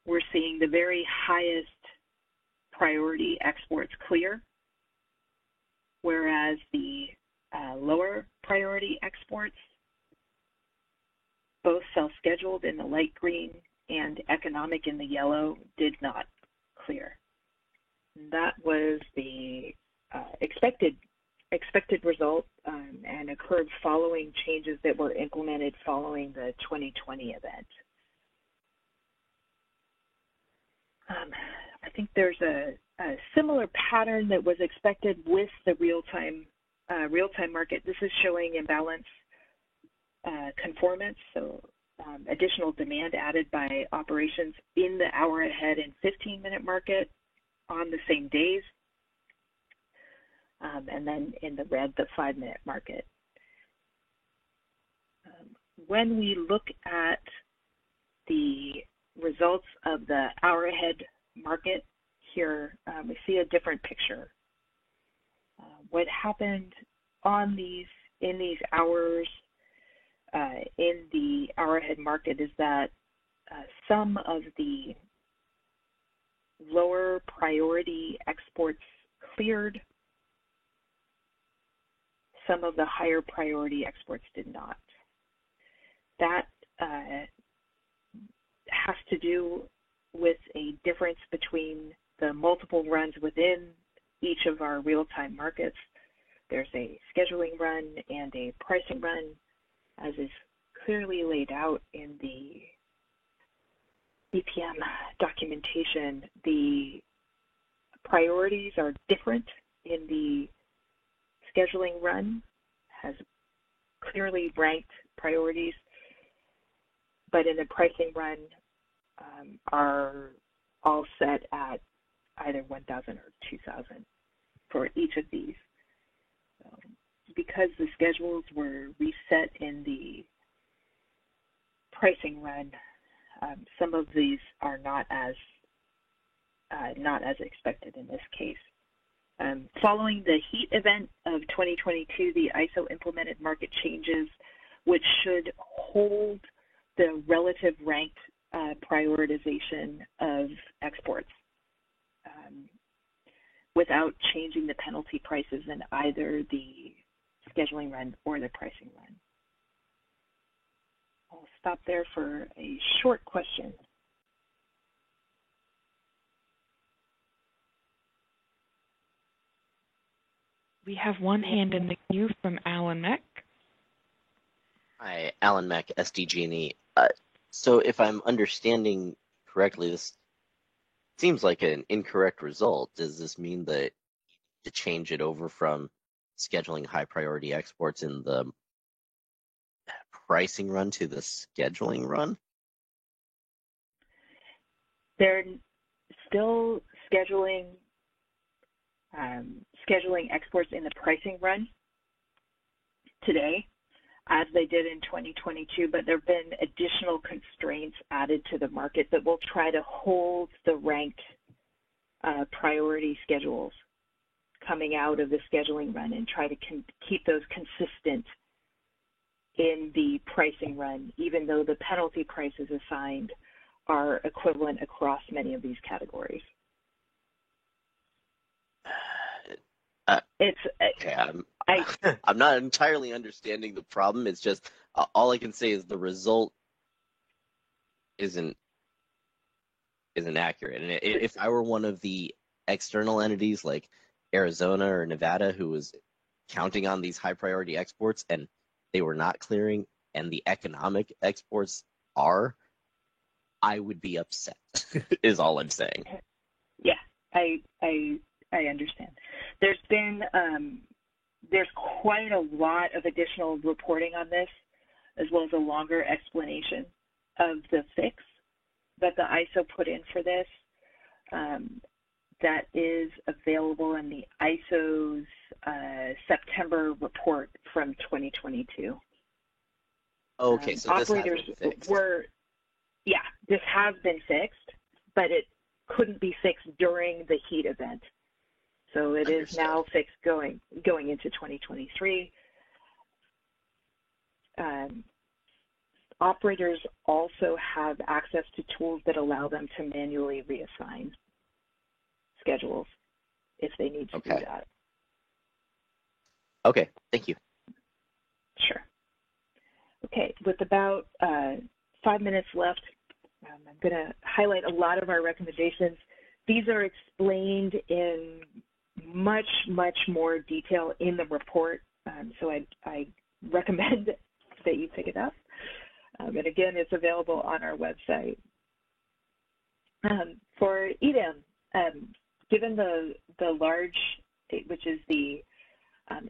we're seeing the very highest priority exports clear, whereas the lower priority exports, both self-scheduled in the light green and economic in the yellow, did not clear. That was the expected result and occurred following changes that were implemented following the 2020 event. I think there's a similar pattern that was expected with the real-time market. This is showing imbalance conformance, so additional demand added by operations in the hour ahead and 15-minute market on the same days, and then in the red, the 5-minute market. When we look at the results of the hour ahead market here, we see a different picture. What happened in these hours in the hour ahead market is that some of the lower priority exports cleared, some of the higher priority exports did not. That has to do with a difference between the multiple runs within each of our real-time markets. There's a scheduling run and a pricing run, as is clearly laid out in the EPM documentation. The priorities are different in the scheduling run, has clearly ranked priorities, but in the pricing run are all set at either 1,000 or 2,000 for each of these. Because the schedules were reset in the pricing run, some of these are not as expected in this case. Following the heat event of 2022, the ISO implemented market changes, which should hold the relative ranked prioritization of exports without changing the penalty prices in either the scheduling run or the pricing run. I'll stop there for a short question. We have one hand in the queue from Alan Meck. Hi, Alan Meck, SDG&E. So if I'm understanding correctly, this seems like an incorrect result. Does this mean that to change it over from scheduling high priority exports in the pricing run to the scheduling run? They're still scheduling exports in the pricing run today, as they did in 2022, but there have been additional constraints added to the market that will try to hold the ranked priority schedules coming out of the scheduling run and try to keep those consistent in the pricing run, even though the penalty prices assigned are equivalent across many of these categories. Okay, I'm not entirely understanding the problem. It's just all I can say is the result isn't accurate. And if I were one of the external entities like Arizona or Nevada who was counting on these high priority exports and they were not clearing and the economic exports are, I would be upset is all I'm saying. Yeah, I understand. There's been there's quite a lot of additional reporting on this, as well as a longer explanation of the fix that the ISO put in for this. That is available in the ISO's September report from 2022. Okay, so this operators has been fixed. This has been fixed, but it couldn't be fixed during the heat event. So it is now fixed going into 2023. Operators also have access to tools that allow them to manually reassign schedules if they need to do that. Okay, thank you. Sure. Okay, with about 5 minutes left, I'm going to highlight a lot of our recommendations. These are explained in much more detail in the report, so I recommend that you pick it up. And again, it's available on our website. For EDAM, given the large, which is the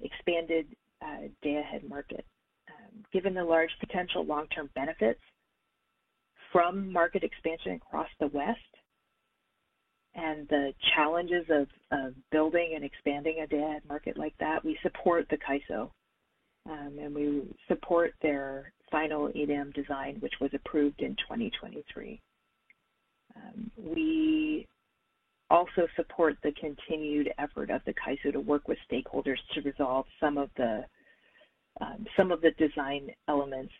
expanded day-ahead market, given the large potential long-term benefits from market expansion across the West and the challenges of building and expanding a day-ahead market like that, we support the CAISO, and we support their final EDAM design, which was approved in 2023. We also support the continued effort of the CAISO to work with stakeholders to resolve some of the design elements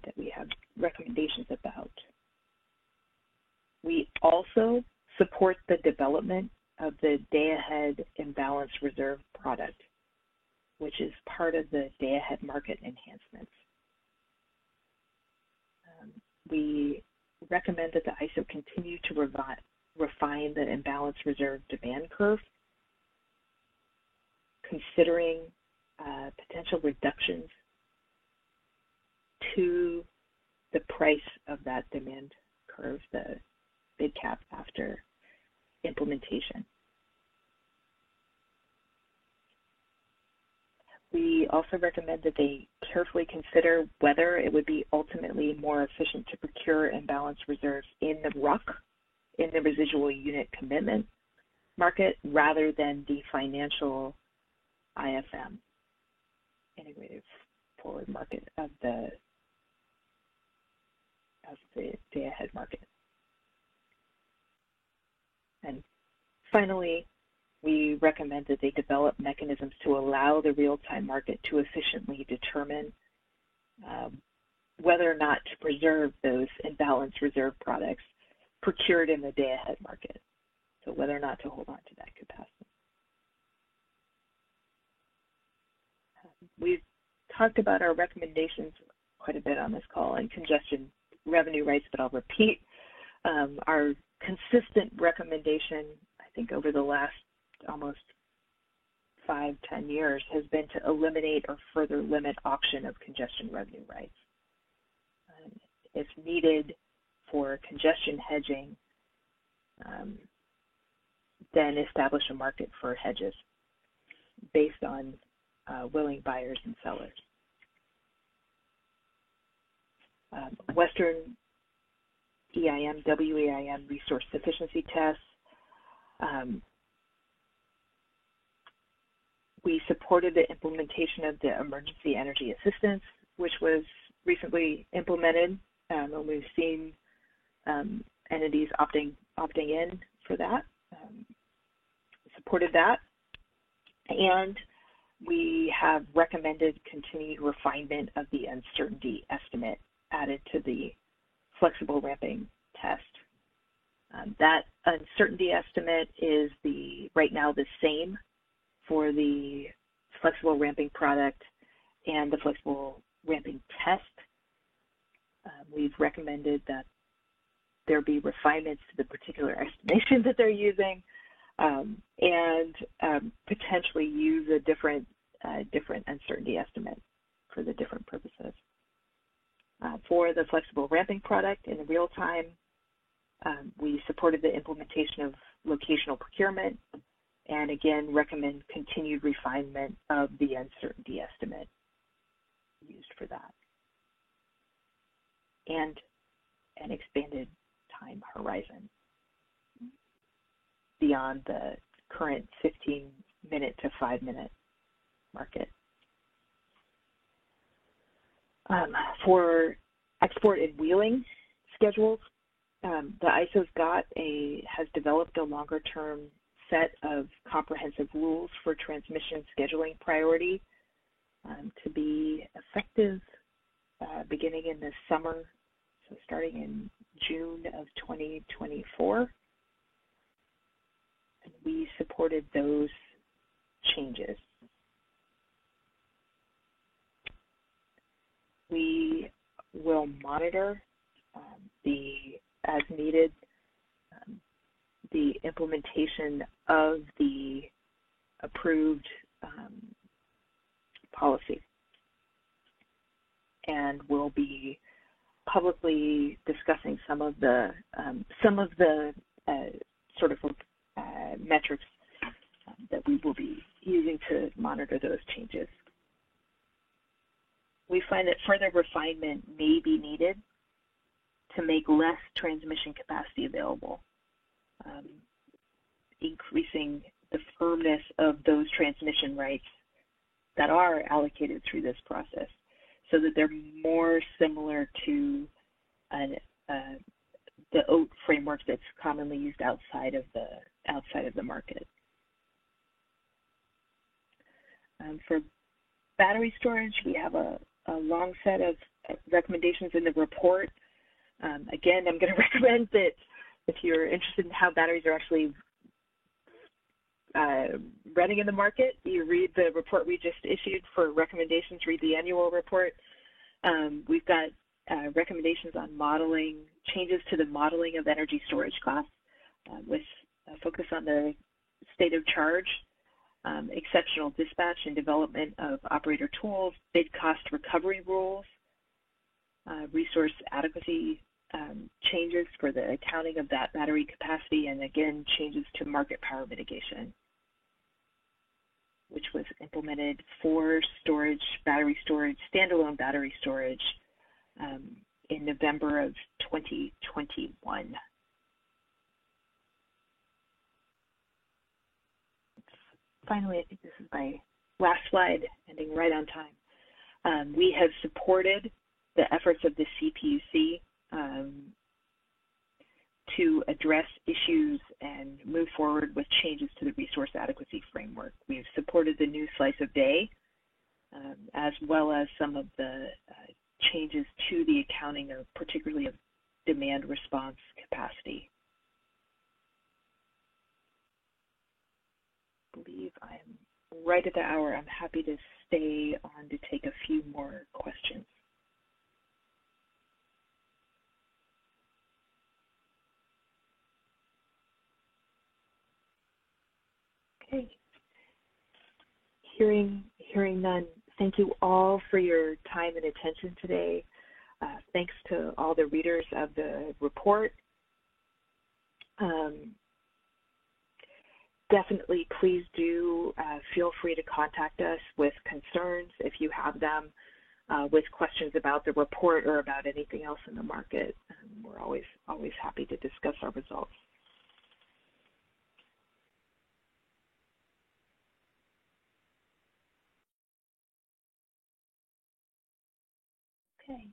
that we have recommendations about. We also support the development of the day-ahead imbalance reserve product, which is part of the day-ahead market enhancements. We recommend that the ISO continue to refine the imbalance reserve demand curve, considering potential reductions to the price of that demand curve, the bid cap after implementation. We also recommend that they carefully consider whether it would be ultimately more efficient to procure imbalance reserves in the RUC, in the residual unit commitment market, rather than the financial IFM, integrated forward market of the day-ahead market. And finally, we recommend that they develop mechanisms to allow the real-time market to efficiently determine whether or not to preserve those imbalance reserve products procured in the day-ahead market. So whether or not to hold on to that capacity. We've talked about our recommendations quite a bit on this call and congestion revenue rights, but I'll repeat. Our consistent recommendation, I think over the last almost 5-10 years, has been to eliminate or further limit auction of congestion revenue rights. If needed for congestion hedging, then establish a market for hedges based on willing buyers and sellers. Western EIM, WEIM resource sufficiency tests. We supported the implementation of the emergency energy assistance, which was recently implemented, and we've seen entities opting in for that. Supported that, and we have recommended continued refinement of the uncertainty estimate added to the flexible ramping test. That uncertainty estimate is right now the same for the flexible ramping product and the flexible ramping test. We've recommended that there be refinements to the particular estimation that they're using, and potentially use a different uncertainty estimate for the different purposes. For the flexible ramping product in the real time, we supported the implementation of locational procurement, and again, recommend continued refinement of the uncertainty estimate used for that, and an expanded time horizon beyond the current 15-minute to 5-minute market. For export and wheeling schedules, the ISO's has developed a longer-term set of comprehensive rules for transmission scheduling priority to be effective beginning in the summer, so starting in June of 2024. And we supported those changes. We will monitor as needed, the implementation of the approved policy, and we'll be publicly discussing some of the sort of metrics that we will be using to monitor those changes. We find that further refinement may be needed to make less transmission capacity available, increasing the firmness of those transmission rights that are allocated through this process so that they're more similar to the OAT framework that's commonly used outside of the market. For battery storage, we have a long set of recommendations in the report. Again, I'm going to recommend that if you're interested in how batteries are actually running in the market, you read the report we just issued. For recommendations, read the annual report. We've got recommendations on modeling, changes to the modeling of energy storage costs with a focus on the state of charge, exceptional dispatch and development of operator tools, bid cost recovery rules, resource adequacy changes for the accounting of that battery capacity, and again, changes to market power mitigation, which was implemented for storage, battery storage, standalone battery storage in November of 2021. Finally, I think this is my last slide, ending right on time. We have supported the efforts of the CPUC to address issues and move forward with changes to the resource adequacy framework. We've supported the new slice of day, as well as some of the changes to the accounting of particularly of demand response capacity. I believe I'm right at the hour. I'm happy to stay on to take a few more questions. Okay. Hearing none, thank you all for your time and attention today. Thanks to all the readers of the report. Definitely, please do feel free to contact us with concerns if you have them, with questions about the report or about anything else in the market. We're always happy to discuss our results. Okay.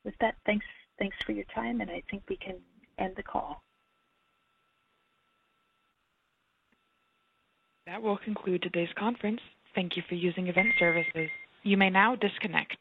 With that, thanks for your time, and I think we can end the call. That will conclude today's conference. Thank you for using Event Services. You may now disconnect.